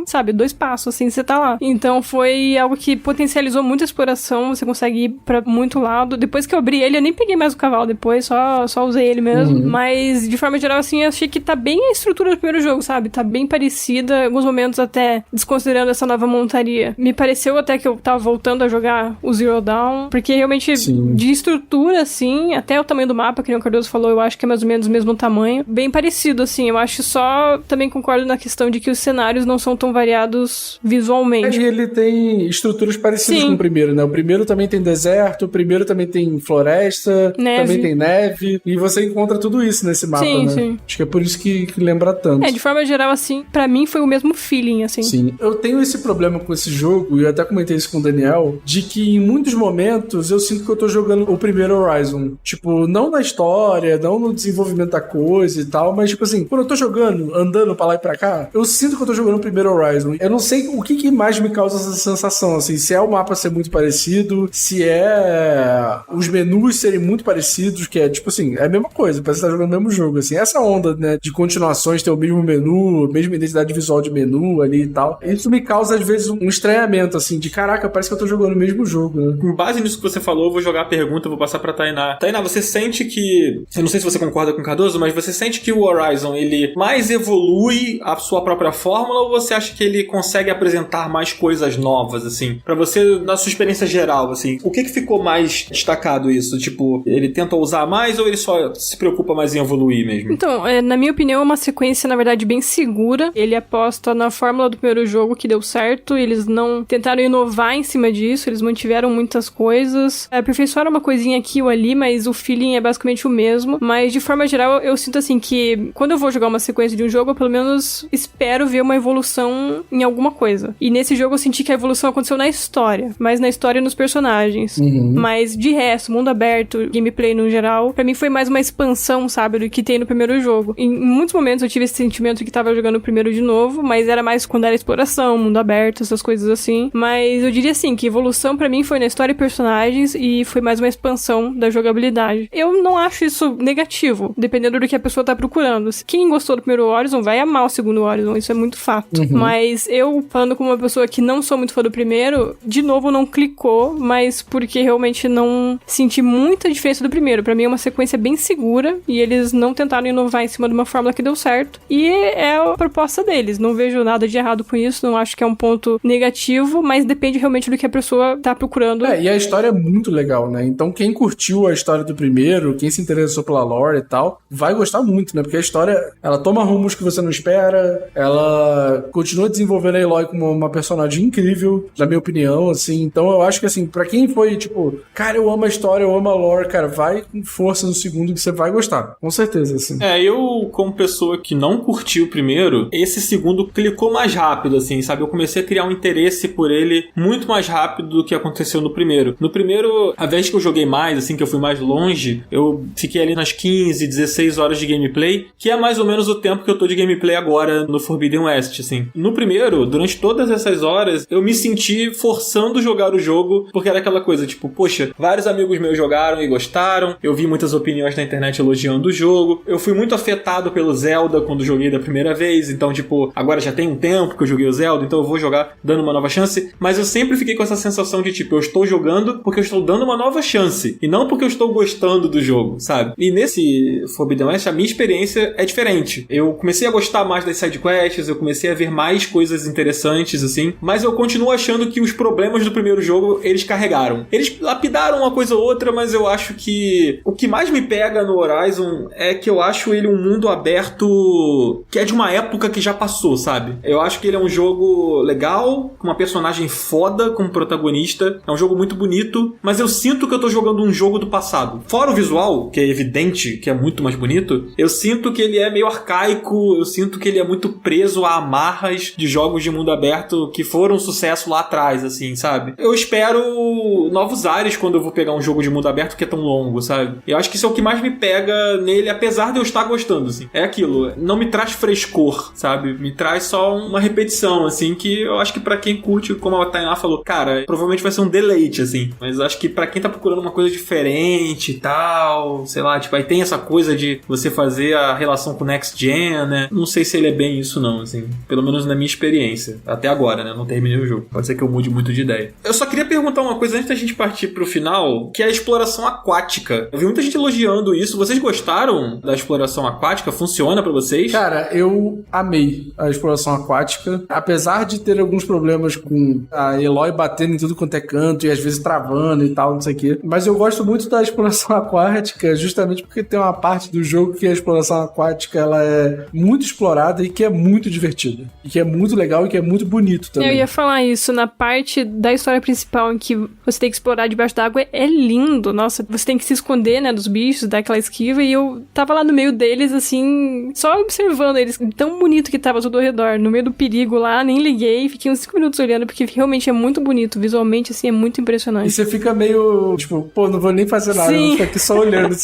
sabe, 2 passos, assim, você tá lá. Então foi algo que potencializou muito a exploração, você consegue ir pra muito lado. Depois que eu abri ele, eu nem peguei mais o cavalo depois, só usei ele mesmo. Mas, de forma geral, assim, eu achei que tá bem a estrutura do primeiro jogo, sabe? Tá bem parecida, em alguns momentos até desconsiderando essa nova montaria. Me pareceu até que eu tava voltando a jogar o Zero Dawn, porque realmente, de estrutura, assim, até o tamanho do mapa, que o Cardoso falou, eu acho que é mais ou menos o mesmo tamanho. Bem parecido, assim, eu acho só, também concordo na questão de que os cenários não são tão variados visualmente. E ele tem estruturas parecidas com o primeiro, né? O primeiro também tem deserto, o primeiro também tem floresta, também tem neve, e você encontra tudo isso nesse mapa, né? Sim. Acho que é por isso que lembra tanto. De forma geral, assim, pra mim foi o mesmo feeling, assim. Sim. Eu tenho esse problema com esse jogo, e eu até comentei isso com o Daniel, de que em muitos momentos eu sinto que eu tô jogando o primeiro Horizon. Tipo, não na história, não no desenvolvimento da coisa e tal, mas tipo assim, quando eu tô jogando, andando pra lá e pra cá, eu sinto que eu tô jogando o primeiro Horizon. Eu não sei o que mais me causa essa sensação, assim, se é o mapa ser muito parecido, se é os menus serem muito parecidos, que é, tipo assim, é a mesma coisa, parece que tá jogando o mesmo jogo, assim, essa onda, né, de continuações, ter o mesmo menu, a mesma identidade visual de menu ali e tal, isso me causa, às vezes, um estranhamento, assim, de caraca, parece que eu tô jogando o mesmo jogo, né? Com base nisso que você falou, eu vou jogar a pergunta, vou passar pra Tainá. Tainá, você sente que, eu não sei se você concorda com o Cardoso, mas você sente que o Horizon, ele mais evolui a sua própria fórmula, ou você acha que ele consegue apresentar mais coisas novas, assim? Pra você, na sua experiência geral, assim, o que ficou mais destacado isso? Tipo, ele tenta usar mais ou ele só se preocupa mais em evoluir mesmo? Então, na minha opinião, é uma sequência, na verdade, bem segura. Ele aposta na fórmula do primeiro jogo que deu certo, eles não tentaram inovar em cima disso, eles mantiveram muitas coisas, aperfeiçoaram uma coisinha aqui ou ali, mas o feeling é basicamente o mesmo. Mas, de forma geral, eu sinto assim que quando eu vou jogar uma sequência de um jogo, eu pelo menos espero ver uma evolução em alguma coisa. E nesse jogo eu senti que a evolução aconteceu na história, mas na história e nos personagens. Mas de resto, mundo aberto, gameplay no geral, pra mim foi mais uma expansão, sabe, do que tem no primeiro jogo. Em muitos momentos eu tive esse sentimento que tava jogando o primeiro de novo, mas era mais quando era exploração, mundo aberto, essas coisas assim. Mas eu diria assim, que evolução pra mim foi na história e personagens e foi mais uma expansão da jogabilidade. Eu não acho isso negativo, dependendo do que a pessoa tá procurando. Quem gostou do primeiro Horizon vai amar o segundo Horizon, isso é muito fato. Mas eu, falando como uma pessoa que não sou muito fã do primeiro, de novo não clicou, mas porque realmente não senti muita diferença do primeiro. Pra mim é uma sequência bem segura e eles não tentaram inovar em cima de uma fórmula que deu certo. E é a proposta deles. Não vejo nada de errado com isso, não acho que é um ponto negativo, mas depende realmente do que a pessoa tá procurando. E a história é muito legal, né? Então quem curtiu a história do primeiro, quem se interessou pela lore e tal, vai gostar muito, né? Porque a história, ela toma rumos que você não espera, ela continua desenvolvendo a Aloy como uma personagem incrível, na minha opinião, assim. Então eu acho que, assim, pra quem foi, tipo, cara, eu amo a história, eu amo a lore, cara, vai com força no segundo que você vai gostar. Com certeza, assim. Eu, como pessoa que não curtiu o primeiro, esse segundo clicou mais rápido, assim, sabe? Eu comecei a criar um interesse por ele muito mais rápido do que aconteceu no primeiro. No primeiro, a vez que eu joguei mais, assim, que eu fui mais longe, eu fiquei ali nas 15, 16 horas de gameplay, que é mais ou menos o tempo que eu tô de gameplay agora no Forbidden West, assim. No primeiro, durante todas essas horas, eu me senti forçando jogar o jogo, porque era aquela coisa, tipo, poxa, vários amigos meus jogaram e gostaram, eu vi muitas opiniões na internet elogiando o jogo, eu fui muito afetado pelo Zelda quando joguei da primeira vez, então, tipo, agora já tem um tempo que eu joguei o Zelda, então eu vou jogar dando uma nova chance, mas eu sempre fiquei com essa sensação de, tipo, eu estou jogando porque eu estou dando uma nova chance, e não porque eu estou gostando do jogo, sabe? E nesse Forbidden West, a minha experiência é diferente. Eu comecei a gostar mais das sidequests, eu comecei a ver mais coisas interessantes, assim, mas eu continuo achando que os problemas do primeiro jogo, eles carregaram. Eles lapidaram uma coisa ou outra, mas eu acho que o que mais me pega no Horizon é que eu acho ele um mundo aberto que é de uma época que já passou, sabe? Eu acho que ele é um jogo legal, com uma personagem foda como protagonista, é um jogo muito bonito, mas eu sinto que eu tô jogando um jogo do passado. Fora o visual, que é evidente que é muito mais bonito, eu sinto que ele é meio arcaico, eu sinto que ele é muito preso a amarras de jogos de mundo aberto que foram um sucesso lá atrás, assim, sabe? Eu espero novos ares quando eu vou pegar um jogo de mundo aberto que é tão longo, sabe? Eu acho que isso é o que mais me pega nele, apesar de eu estar gostando, assim. É aquilo, não me traz frescor, sabe? Me traz só uma repetição, assim, que eu acho que pra quem curte, como a Tainá falou, cara, provavelmente vai ser um deleite, assim. Mas acho que pra quem tá procurando uma coisa diferente e tal, sei lá, tipo, aí tem essa coisa de você fazer a relação com Next Gen, né? Não sei se ele é bem isso, não, assim. Pelo menos na minha experiência. Até agora, né? Eu não terminei o jogo. Pode ser que eu mude muito de ideia. Eu só queria perguntar uma coisa antes da gente partir pro final, que é a exploração aquática. Eu vi muita gente elogiando isso. Vocês gostaram da exploração aquática? Funciona pra vocês? Cara, eu amei a exploração aquática. Apesar de ter alguns problemas com a Aloy batendo em tudo quanto é canto e às vezes travando e tal, não sei o quê. Mas eu gosto muito da exploração aquática justamente porque tem uma parte do jogo que a exploração aquática ela é muito explorada e que é muito divertida. E que é muito legal e que é muito bonito também. Eu ia falar isso. Na parte da história principal em que você tem que explorar debaixo d'água, é lindo. Nossa, você tem que se esconder, né, dos bichos, dar aquela esquiva. E eu tava lá no meio deles, assim, só observando eles. Tão bonito que tava tudo ao redor. No meio do perigo lá, nem liguei. Fiquei uns 5 minutos olhando, porque realmente é muito bonito. Visualmente, assim, é muito impressionante. E você fica meio, tipo, pô, não vou nem fazer nada. Eu vou ficar aqui só olhando.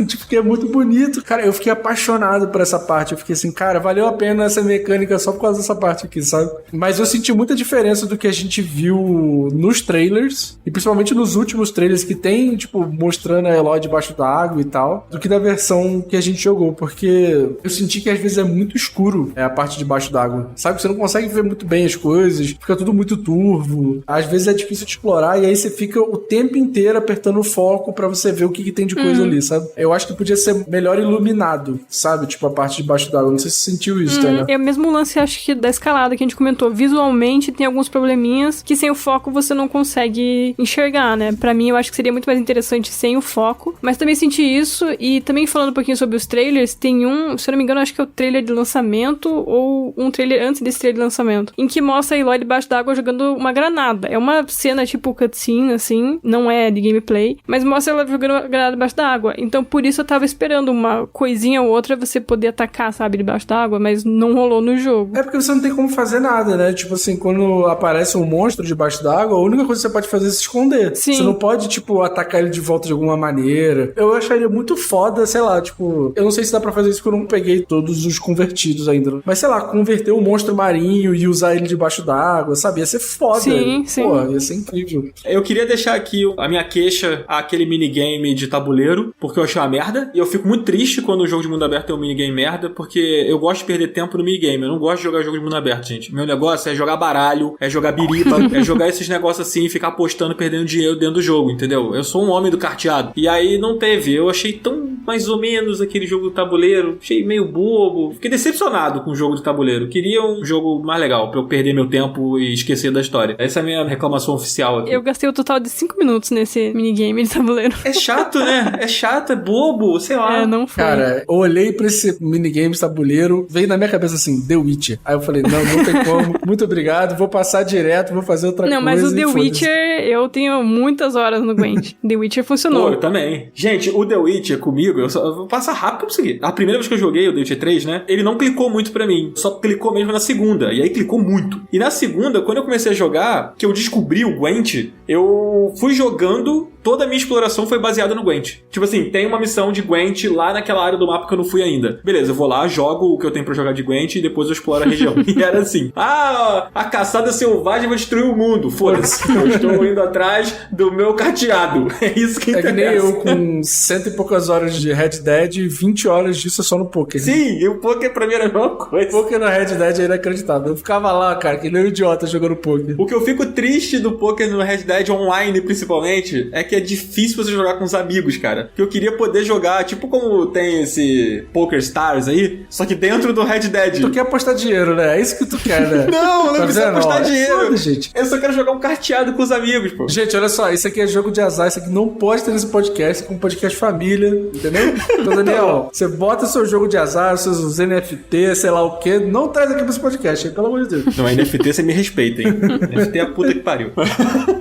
Tipo, que é muito bonito. Cara, eu fiquei apaixonado por essa parte. Eu fiquei assim, cara, valeu a pena essa mecânica só por causa dessa parte aqui, sabe? Mas eu senti muita diferença do que a gente viu nos trailers, e principalmente nos últimos trailers que tem, tipo, mostrando a Eloy debaixo da água e tal, do que da versão que a gente jogou, porque eu senti que às vezes é muito escuro a parte de baixo d'água, sabe? Você não consegue ver muito bem as coisas, fica tudo muito turvo, às vezes é difícil de explorar, e aí você fica o tempo inteiro apertando o foco pra você ver o que tem de coisa ali, sabe? Eu acho que podia ser melhor iluminado, sabe? Tipo, a parte de baixo d'água. Não sei se você sentiu isso, né? É o mesmo lance, acho que, da escalada que a gente comentou. Visualmente tem alguns probleminhas que sem o foco você não consegue enxergar, né? Pra mim, eu acho que seria muito mais interessante sem o foco, mas também senti isso, e também falando um pouquinho sobre os trailers, tem se eu não me engano, acho que é o trailer de lançamento, ou um trailer antes desse trailer de lançamento, em que mostra a Eloy debaixo d'água jogando uma granada. É uma cena tipo cutscene, assim, não é de gameplay, mas mostra ela jogando uma granada debaixo d'água. Então, por isso eu tava esperando uma coisinha ou outra você poder atacar, sabe, debaixo d'água, mas não rolou no jogo. É porque você não tem como fazer nada, né? Tipo assim, quando aparece um monstro debaixo d'água, a única coisa que você pode fazer é se esconder. Sim. Você não pode, tipo, atacar ele de volta de alguma maneira. Eu acharia muito foda, sei lá, tipo... Eu não sei se dá pra fazer isso porque eu não peguei todos os convertidos ainda. Mas, sei lá, converter um monstro marinho e usar ele debaixo d'água, sabe? Ia ser foda. Sim. Pô, ia ser incrível. Eu queria deixar aqui a minha queixa àquele minigame de tabuleiro, porque eu achei uma merda. E eu fico muito triste quando o jogo de mundo aberto tem um minigame merda, porque eu gosto de perder tempo no minigame. Eu não gosto de jogar jogo de mundo aberto, gente. Meu negócio é jogar baralho, é jogar biriba, é jogar esses negócios assim e ficar apostando, perdendo dinheiro dentro do jogo, entendeu? Eu sou um homem do carteado. E aí não teve. Eu achei tão mais ou menos aquele jogo do tabuleiro. Achei meio bobo. Fiquei decepcionado com o jogo do tabuleiro. Queria um jogo mais legal pra eu perder meu tempo e esquecer da história. Essa é a minha reclamação oficial aqui. Eu gastei o total de 5 minutos nesse minigame de tabuleiro. É chato, né? É chato, é bobo, sei lá. Não foi. Cara, eu olhei pra esse minigame de tabuleiro, veio na minha cabeça assim, The Witcher. Aí eu falei, não tem como. Muito obrigado, vou passar direto, vou fazer outra coisa. Não, mas o The Witcher, eu tenho muitas horas no Gwent. The Witcher funcionou. Pô, eu também. Gente, o The Witcher comigo, eu vou passar rápido pra conseguir. A primeira vez que eu joguei o The Witcher 3, né, ele não clicou muito pra mim. Só clicou mesmo na segunda. E aí clicou muito. E na segunda, quando eu comecei a jogar, que eu descobri o Gwent, eu fui jogando... Toda a minha exploração foi baseada no Gwent. Tipo assim, tem uma missão de Gwent lá naquela área do mapa que eu não fui ainda. Beleza, eu vou lá, jogo o que eu tenho pra jogar de Gwent e depois eu exploro a região. E era assim, a caçada selvagem vai destruir o mundo. Foda-se, eu estou indo atrás do meu carteado. É isso que interessa. É que nem eu com 100 e poucas horas de Red Dead e 20 horas disso só no poker. Sim, e o poker pra mim era a mesma coisa. O poker no Red Dead é inacreditável. Eu ficava lá, cara, que nem um idiota jogando poker. O que eu fico triste do poker no Red Dead online, principalmente, é que é difícil você jogar com os amigos, cara. Porque eu queria poder jogar, tipo como tem esse Poker Stars aí, só que dentro do Red Dead. Tu quer apostar dinheiro, né? É isso que tu quer, né? Não precisa apostar dinheiro. Foda, gente. Eu só quero jogar um carteado com os amigos, pô. Gente, olha só, isso aqui é jogo de azar, isso aqui não pode ter nesse podcast, é um podcast família, entendeu? Então, Daniel, você bota seu jogo de azar, seus NFT, sei lá o quê, não traz aqui pra esse podcast, pelo amor de Deus. Não, NFT você me respeita, hein? NFT é a puta que pariu.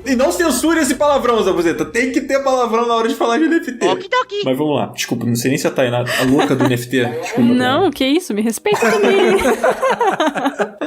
E não censure esse palavrão, Zabuzeta. Tem que ter palavrão na hora de falar de NFT. Mas vamos lá. Desculpa, não sei nem se a Tainá, a louca do NFT. Desculpa. Não, que isso? Me respeita também.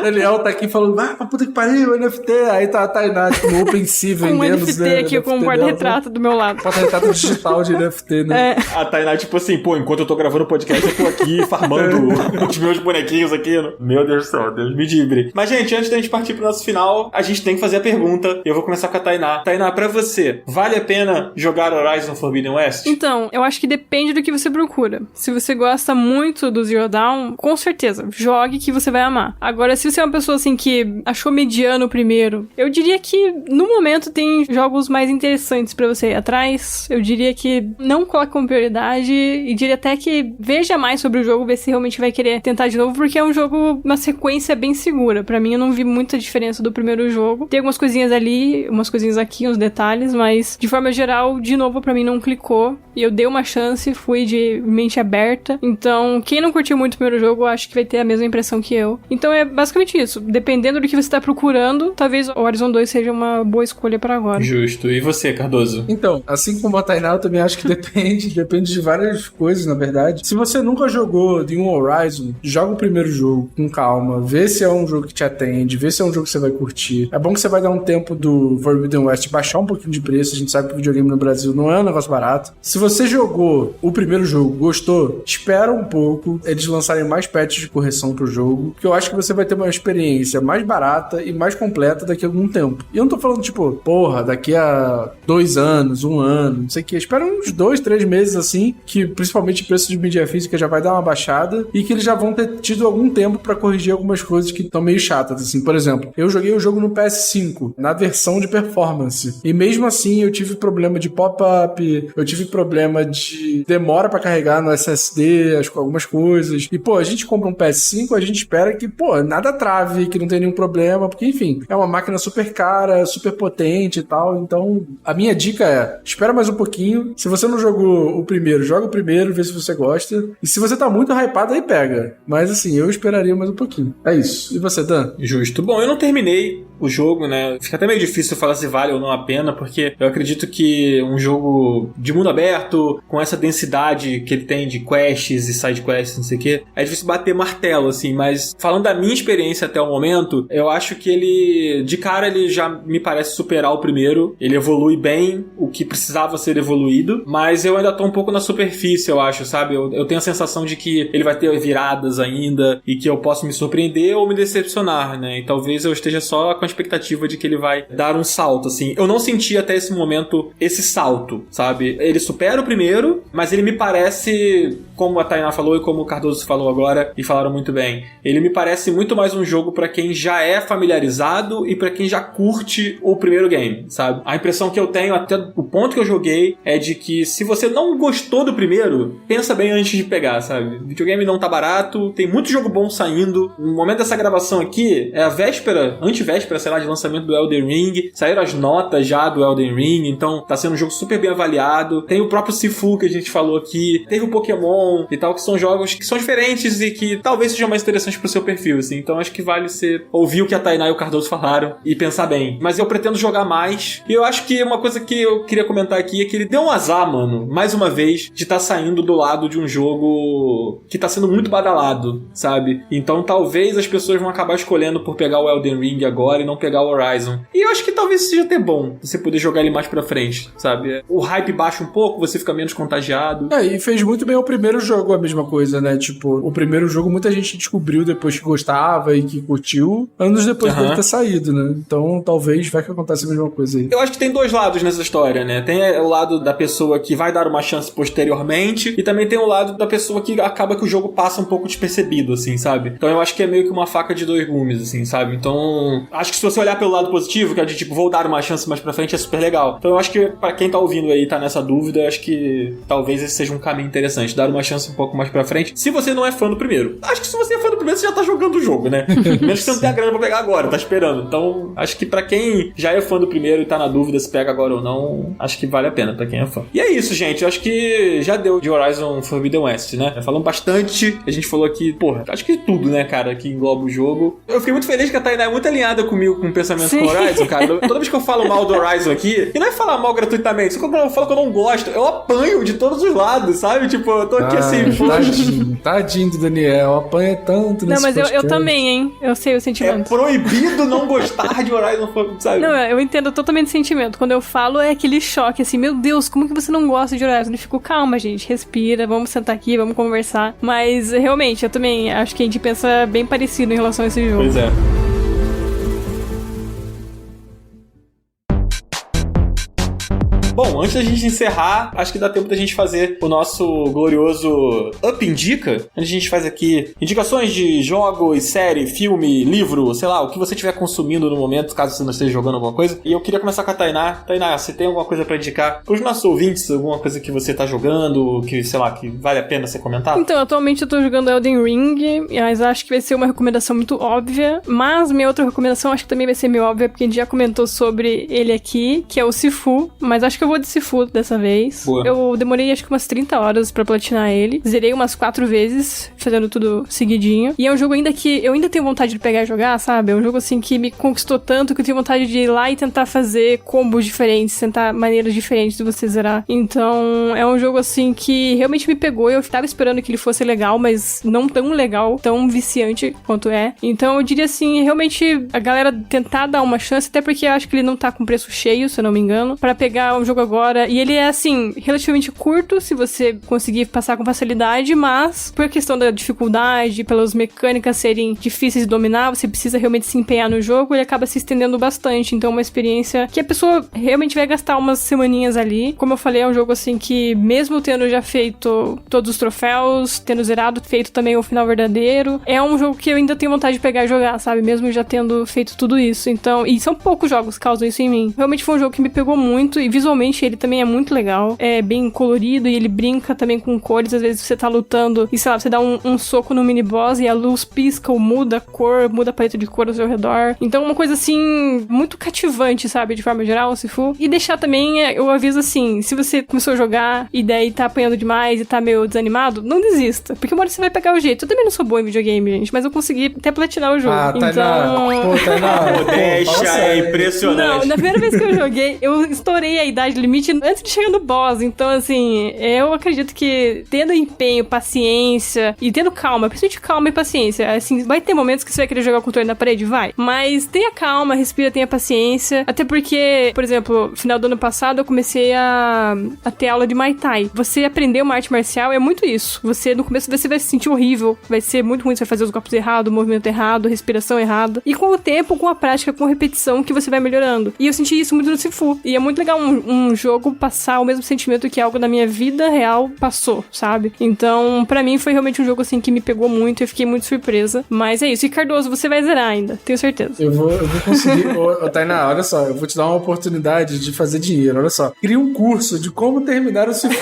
Daniel tá aqui falando, pra puta que pariu, NFT. Aí tá a Tainá, tipo, no OpenSea vendendo. Com um NFT aqui, com um guarda-retrato do meu lado. Porta-retrato digital de NFT, né? A Tainá, tipo assim, pô, enquanto eu tô gravando o podcast, eu tô aqui farmando os meus bonequinhos aqui. Meu Deus do céu, Deus me livre. Mas, gente, antes da gente partir pro nosso final, a gente tem que fazer a pergunta. Eu vou começar com a Tainá. Tainá, pra você, vale a pena jogar Horizon Forbidden West? Então, eu acho que depende do que você procura. Se você gosta muito do Zero Dawn, com certeza, jogue que você vai amar. Agora, se você é uma pessoa assim que achou mediano o primeiro, eu diria que no momento tem jogos mais interessantes pra você ir atrás. Eu diria que não coloque como prioridade e diria até que veja mais sobre o jogo, ver se realmente vai querer tentar de novo, porque é um jogo, uma sequência bem segura. Pra mim, eu não vi muita diferença do primeiro jogo. Tem algumas coisinhas ali, umas coisinhas aqui, uns detalhes, mas de forma geral, de novo, pra mim não clicou. E eu dei uma chance, fui de mente aberta. Então, quem não curtiu muito o primeiro jogo, acho que vai ter a mesma impressão que eu. Então é basicamente isso. Dependendo do que você tá procurando, talvez o Horizon 2 seja uma boa escolha pra agora. Justo. E você, Cardoso? Então, assim como a Tainá, eu também acho que depende de várias coisas, na verdade. Se você nunca jogou de um Horizon, joga o primeiro jogo com calma, vê se é um jogo que te atende, vê se é um jogo que você vai curtir. É bom que você vai dar um tempo do Forbidden West baixar um pouquinho de preço. A gente sabe que o videogame no Brasil não é um negócio barato. Se você jogou o primeiro jogo, gostou, espera um pouco eles lançarem mais patches de correção pro jogo, que eu acho que você vai ter uma experiência mais barata e mais completa daqui a algum tempo. E eu não tô falando, tipo, porra, daqui a 2 anos, 1 ano, não sei o que. Espera uns 2, 3 meses, assim, que principalmente o preço de mídia física já vai dar uma baixada e que eles já vão ter tido algum tempo pra corrigir algumas coisas que estão meio chatas, assim. Por exemplo, eu joguei o jogo no PS5, na versão de performance. E mesmo assim, eu tive problema de pop-up, eu tive problema de demora pra carregar no SSD, algumas coisas. E, pô, a gente compra um PS5, a gente espera que, pô, nada trave, que não tenha nenhum problema, porque, enfim, é uma máquina super cara, super potente e tal. Então, a minha dica é, espera mais um pouquinho. Se você não jogou o primeiro, joga o primeiro, vê se você gosta. E se você tá muito hypado, aí pega. Mas, assim, eu esperaria mais um pouquinho. É isso. E você, Dan? Justo. Bom, eu não terminei o jogo, né? Fica até meio difícil falar se vale ou não a pena, porque eu acredito que um jogo de mundo aberto, com essa densidade que ele tem de quests e side quests, não sei o que, é difícil bater martelo, assim, mas falando da minha experiência até o momento, eu acho que ele, de cara, ele já me parece superar o primeiro, ele evolui bem o que precisava ser evoluído, mas eu ainda tô um pouco na superfície, eu acho, sabe? Eu tenho a sensação de que ele vai ter viradas ainda e que eu posso me surpreender ou me decepcionar, né? E talvez eu esteja só com a expectativa de que ele vai dar um salto, assim. Eu não senti até esse momento esse salto, sabe? Ele supera o primeiro, mas ele me parece, como a Tainá falou e como o Cardoso falou agora, e falaram muito bem, ele me parece muito mais um jogo pra quem já é familiarizado e pra quem já curte o primeiro game, sabe? A impressão que eu tenho, até o ponto que eu joguei, é de que se você não gostou do primeiro, pensa bem antes de pegar, sabe? O videogame não tá barato, tem muito jogo bom saindo. No momento dessa gravação aqui, é a véspera, antevéspera, sei lá, de lançamento do Elden Ring, saíram as notas já do Elden Ring, então tá sendo um jogo super bem avaliado. Tem o próprio Sifu que a gente falou aqui, teve o Pokémon e tal, que são jogos que são diferentes e que talvez sejam mais interessantes pro seu perfil, assim. Então acho que vale você ouvir o que a Tainá e o Cardoso falaram e pensar bem. Mas eu pretendo jogar mais. E eu acho que uma coisa que eu queria comentar aqui é que ele deu um azar, mano, mais uma vez, de estar saindo do lado de um jogo que tá sendo muito badalado, sabe? Então talvez as pessoas vão acabar escolhendo por pegar o Elden Ring agora e não pegar o Horizon. E eu acho que talvez seja até bom você poder jogar ele mais pra frente, sabe? O hype baixa um pouco, você fica menos contagiado. E fez muito bem o primeiro jogo a mesma coisa, né? Tipo, o primeiro jogo muita gente descobriu depois que gostava e que curtiu, anos depois dele ter saído, né? Então talvez vai que aconteça a mesma coisa aí. Eu acho que tem dois lados nessa história, né? Tem o lado da pessoa que vai dar uma chance posteriormente e também tem o lado da pessoa que acaba que o jogo passa um pouco despercebido, assim, sabe? Então eu acho que é meio que uma faca de dois gumes, assim, sabe? Então, acho que se você olhar pelo lado positivo, que é de tipo, vou dar uma chance mais pra frente, é super legal. Então eu acho que pra quem tá ouvindo aí, tá nessa dúvida, acho que talvez esse seja um caminho interessante, dar uma chance um pouco mais pra frente, se você não é fã do primeiro. Acho que se você é fã do primeiro, você já tá jogando o jogo, né? Menos que você não tenha grana pra pegar agora, tá esperando. Então, acho que pra quem já é fã do primeiro e tá na dúvida se pega agora ou não, acho que vale a pena pra quem é fã. E é isso, gente. Eu acho que já deu de Horizon Forbidden West, né? Falamos bastante. A gente falou aqui, porra, acho que tudo, né, cara, que engloba o jogo. Eu fiquei muito feliz que a Tainá é muito alinhada comigo com o pensamento com o Horizon, cara. Toda vez que eu falo mal do Horizon aqui, e não é falar mal gratuitamente, só quando eu falo que eu não gosto, eu apanho de todos os lados, sabe? Tipo, eu tô aqui assim, tadinho do Daniel, apanha tanto nesse Não, mas eu também, hein? Eu sei o sentimento. É proibido não gostar de Horizon, sabe? Não, eu entendo totalmente o sentimento. Quando eu falo, é aquele choque, assim, meu Deus, como que você não gosta de Horizon? Eu fico, calma, gente, respira, vamos sentar aqui, vamos conversar. Mas, realmente, eu também acho que a gente pensa bem parecido em relação a esse jogo. Pois é. Bom, antes da gente encerrar, acho que dá tempo da gente fazer o nosso glorioso Up Indica, onde a gente faz aqui indicações de jogos, série, filme, livro, sei lá, o que você estiver consumindo no momento, caso você não esteja jogando alguma coisa. E eu queria começar com a Tainá. Tainá, você tem alguma coisa pra indicar pros nossos ouvintes? Alguma coisa que você tá jogando, que, sei lá, que vale a pena você comentar? Então, atualmente eu tô jogando Elden Ring, mas acho que vai ser uma recomendação muito óbvia. Mas minha outra recomendação acho que também vai ser meio óbvia, porque a gente já comentou sobre ele aqui, que é o Sifu. Mas acho que eu vou de Sifu dessa vez. Boa. Eu demorei acho que umas 30 horas pra platinar ele. Zerei umas 4 vezes, fazendo tudo seguidinho. E é um jogo ainda que eu ainda tenho vontade de pegar e jogar, sabe? É um jogo assim que me conquistou tanto que eu tenho vontade de ir lá e tentar fazer combos diferentes, tentar maneiras diferentes de você zerar. Então, é um jogo assim que realmente me pegou. Eu tava esperando que ele fosse legal, mas não tão legal, tão viciante quanto é. Então, eu diria assim, realmente a galera tentar dar uma chance, até porque eu acho que ele não tá com preço cheio, se eu não me engano, pra pegar um jogo jogo agora, e ele é, assim, relativamente curto, se você conseguir passar com facilidade, mas por questão da dificuldade, pelas mecânicas serem difíceis de dominar, você precisa realmente se empenhar no jogo, ele acaba se estendendo bastante. Então é uma experiência que a pessoa realmente vai gastar umas semaninhas ali. Como eu falei, é um jogo, assim, que mesmo tendo já feito todos os troféus, tendo zerado, feito também o final verdadeiro, é um jogo que eu ainda tenho vontade de pegar e jogar, sabe? Mesmo já tendo feito tudo isso. Então, e são poucos jogos que causam isso em mim. Realmente foi um jogo que me pegou muito, e visualmente ele também é muito legal. É bem colorido e ele brinca também com cores. Às vezes você tá lutando e, sei lá, você dá um soco no mini boss e a luz pisca ou muda a cor, muda a paleta de cor ao seu redor. Então, uma coisa assim, muito cativante, sabe? De forma geral, se for. E deixar também, eu aviso assim, se você começou a jogar e daí tá apanhando demais e tá meio desanimado, não desista. Porque uma hora você vai pegar o jeito. Eu também não sou boa em videogame, gente, mas eu consegui até platinar o jogo. Tainá, modéstia é impressionante. Não, na primeira vez que eu joguei, eu estourei a idade limite antes de chegar no boss. Então, assim, eu acredito que tendo empenho, paciência e tendo calma, principalmente calma e paciência, assim, vai ter momentos que você vai querer jogar o controle na parede? Vai. Mas tenha calma, respira, tenha paciência. Até porque, por exemplo, no final do ano passado eu comecei a ter aula de Muay Thai. Você aprender uma arte marcial é muito isso. Você, no começo, você vai se sentir horrível, vai ser muito ruim, você vai fazer os golpes errados, o movimento errado, a respiração errada. E com o tempo, com a prática, com a repetição, que você vai melhorando. E eu senti isso muito no Sifu. E é muito legal um jogo passar o mesmo sentimento que algo na minha vida real passou, sabe? Então, pra mim, foi realmente um jogo, assim, que me pegou muito e eu fiquei muito surpresa. Mas é isso. E, Cardoso, você vai zerar ainda, tenho certeza. Eu vou conseguir. Ô, Tainá, olha só, eu vou te dar uma oportunidade de fazer dinheiro, olha só. Cria um curso de como terminar o Sifu.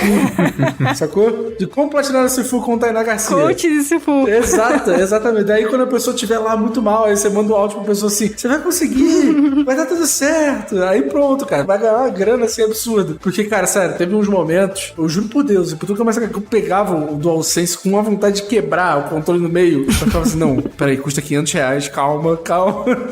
Sacou? De como platinar o Sifu com o Tainá Garcia. Coach de Sifu. Exato, exatamente. Daí quando a pessoa estiver lá muito mal, aí você manda um áudio pra pessoa assim, você vai conseguir, vai dar tudo certo. Aí pronto, cara, vai ganhar uma grana assim absurda. Porque, cara, sério, teve uns momentos, eu juro por Deus, por tudo que eu pegava o DualSense com uma vontade de quebrar o controle no meio. Eu ficava assim, não, peraí, custa R$500, calma.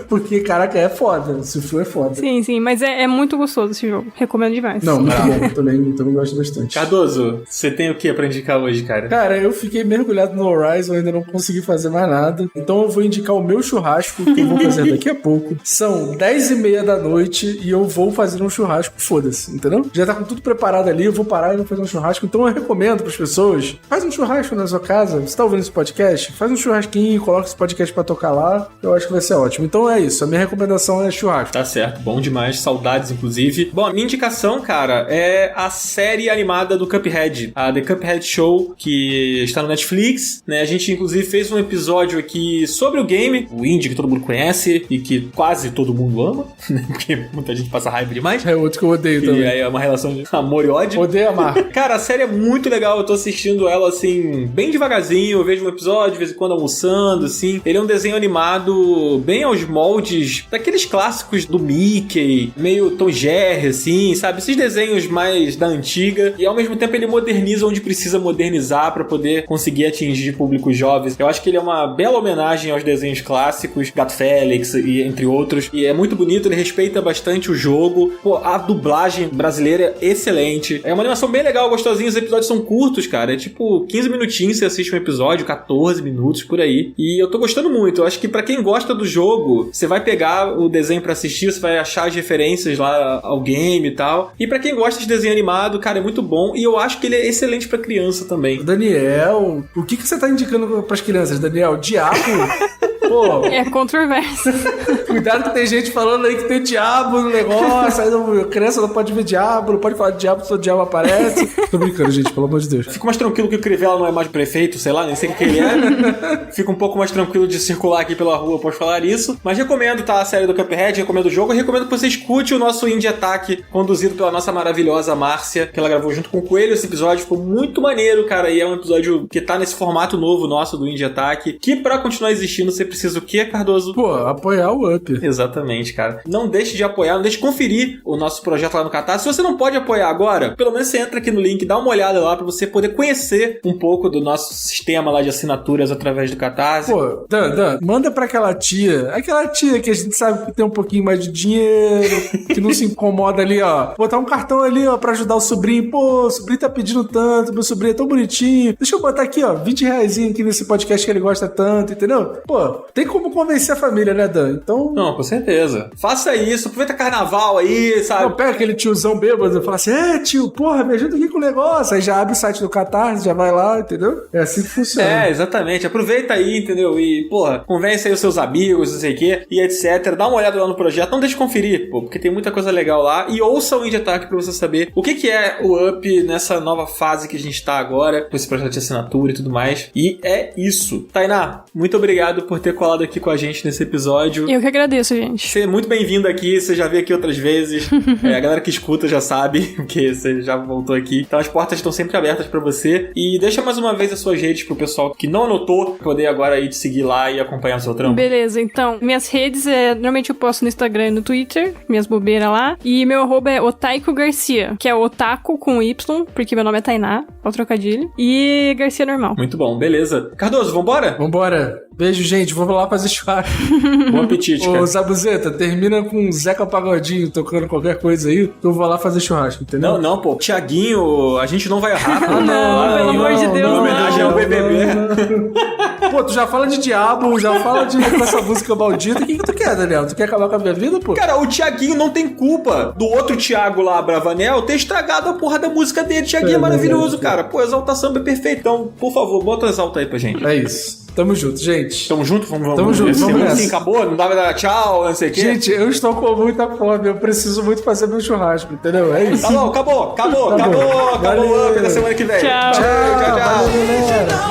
Porque, caraca, é foda, o Sifu é foda. Sim, mas é muito gostoso esse jogo, recomendo demais. Não, muito bom, eu também gosto bastante. Cardoso, você tem o que pra indicar hoje, cara? Cara, eu fiquei mergulhado no Horizon, ainda não consegui fazer mais nada. Então eu vou indicar o meu churrasco, que eu vou fazer daqui a pouco. São 10h30 da noite e eu vou fazer um churrasco, foda-se, entendeu? Já tá com tudo preparado ali, eu vou parar e vou fazer um churrasco. Então eu recomendo pras pessoas, faz um churrasco na sua casa, você tá ouvindo esse podcast? Faz um churrasquinho, coloca esse podcast pra tocar lá, eu acho que vai ser ótimo. Então é isso, a minha recomendação é churrasco. Tá certo, bom demais, saudades inclusive. Bom, a minha indicação, cara, é a série animada do Cuphead, a The Cuphead Show, que está no Netflix, né? A gente inclusive fez um episódio aqui sobre o game, o indie que todo mundo conhece e que quase todo mundo ama, né? Porque muita gente passa raiva demais. É outro que eu odeio também. E aí é uma relação de amor e ódio. Odeio amar. Cara, a série é muito legal, eu tô assistindo ela, assim, bem devagarzinho, eu vejo um episódio, de vez em quando almoçando, assim. Ele é um desenho animado bem aos moldes daqueles clássicos do Mickey, meio Tom Jerry, assim, sabe? Esses desenhos mais da antiga. E ao mesmo tempo ele moderniza onde precisa modernizar pra poder conseguir atingir públicos jovens. Eu acho que ele é uma bela homenagem aos desenhos clássicos, Gato Félix e entre outros. E é muito bonito, ele respeita bastante o jogo. Pô, a dublagem brasileira é excelente. É uma animação bem legal, gostosinha. Os episódios são curtos, cara. É tipo 15 minutinhos você assiste um episódio, 14 minutos por aí. E eu tô gostando muito. Eu acho que pra quem gosta do jogo, você vai pegar o desenho pra assistir, você vai achar as referências lá ao game e tal. E pra quem gosta de desenho animado, cara, é muito bom. E eu acho que ele é excelente pra criança também. Daniel, o que você tá indicando pras crianças, Daniel? Diabo? Pô. É controverso. Cuidado que tem gente falando aí que tem diabo no negócio, aí a criança não pode ver diabo, não pode falar de diabo se o diabo aparece. Tô brincando, gente, pelo amor de Deus. Fico mais tranquilo que o Crivella não é mais prefeito, sei lá, nem sei o que ele é. Fico um pouco mais tranquilo de circular aqui pela rua, posso falar isso. Mas recomendo, tá, a série do Cuphead, recomendo o jogo, e recomendo que você escute o nosso Indie Attack, conduzido pela nossa maravilhosa Márcia, que ela gravou junto com o Coelho. Esse episódio ficou muito maneiro, cara, e é um episódio que tá nesse formato novo nosso do Indie Attack, que pra continuar existindo você precisa o quê, Cardoso? Pô, apoiar o Up. Exatamente, cara. Não deixe de apoiar, não deixe de conferir o nosso projeto lá no Catarse. Se você não pode apoiar agora, pelo menos você entra aqui no link, dá uma olhada lá pra você poder conhecer um pouco do nosso sistema lá de assinaturas através do Catarse. Pô, Dan, manda pra aquela tia que a gente sabe que tem um pouquinho mais de dinheiro, que não se incomoda ali, ó. Botar um cartão ali, ó, pra ajudar o sobrinho. Pô, o sobrinho tá pedindo tanto, meu sobrinho é tão bonitinho. Deixa eu botar aqui, ó, R$20 aqui nesse podcast que ele gosta tanto, entendeu? Pô, Tem como convencer a família, né, Dan? Então... Não, com certeza. Faça isso, aproveita carnaval aí, sabe? Não, pega aquele tiozão bêbado e fala assim, tio, porra, me ajuda aqui com o negócio. Aí já abre o site do Catarse, já vai lá, entendeu? É assim que funciona. Exatamente. Aproveita aí, entendeu? E, porra, convence aí os seus amigos, não sei o quê, e etc. Dá uma olhada lá no projeto. Não deixe de conferir, pô, porque tem muita coisa legal lá. E ouça o Indie Attack pra você saber o que é o Up nessa nova fase que a gente tá agora, com esse projeto de assinatura e tudo mais. E é isso. Tainá, muito obrigado por ter colado aqui com a gente nesse episódio. Eu que agradeço, gente. Você é muito bem-vindo aqui, você já veio aqui outras vezes. A galera que escuta já sabe, porque você já voltou aqui. Então as portas estão sempre abertas pra você. E deixa mais uma vez as suas redes pro pessoal que não anotou, poder agora aí te seguir lá e acompanhar o seu trampo. Beleza, então, minhas redes, normalmente eu posto no Instagram e no Twitter, minhas bobeiras lá. E meu arroba é Otaiko Garcia, que é Otaku com Y, porque meu nome é Tainá, é o trocadilho. E Garcia normal. Muito bom, beleza. Cardoso, vambora? Vambora. Beijo, gente. Vou lá fazer churrasco. Bom apetite, cara. Ô, Zabuzeta, termina com Zeca Pagodinho tocando qualquer coisa aí, que eu vou lá fazer churrasco, entendeu? Não, pô. Tiaguinho, a gente não vai errar. Não, pelo amor de Deus, Em homenagem ao BBB. Pô, tu já fala de diabo, já fala com essa música maldita. O que tu quer, Daniel? Tu quer acabar com a minha vida, pô? Cara, o Tiaguinho não tem culpa do outro Thiago lá, Bravanel, ter estragado a porra da música dele. Tiaguinho é maravilhoso, cara. Pô, Exalta Samba é perfeito. Então, por favor, bota o Exalta aí pra gente. É isso. Tamo junto, gente. Tamo junto? Vamos. Tamo junto, vamos nessa. Assim, acabou? Não dá pra dar tchau, não sei o quê? Gente, eu estou com muita fome. Eu preciso muito fazer meu churrasco, entendeu? É isso. Tá bom, acabou o Up da semana que vem. Tchau. Tchau. Tchau. Valeu, galera.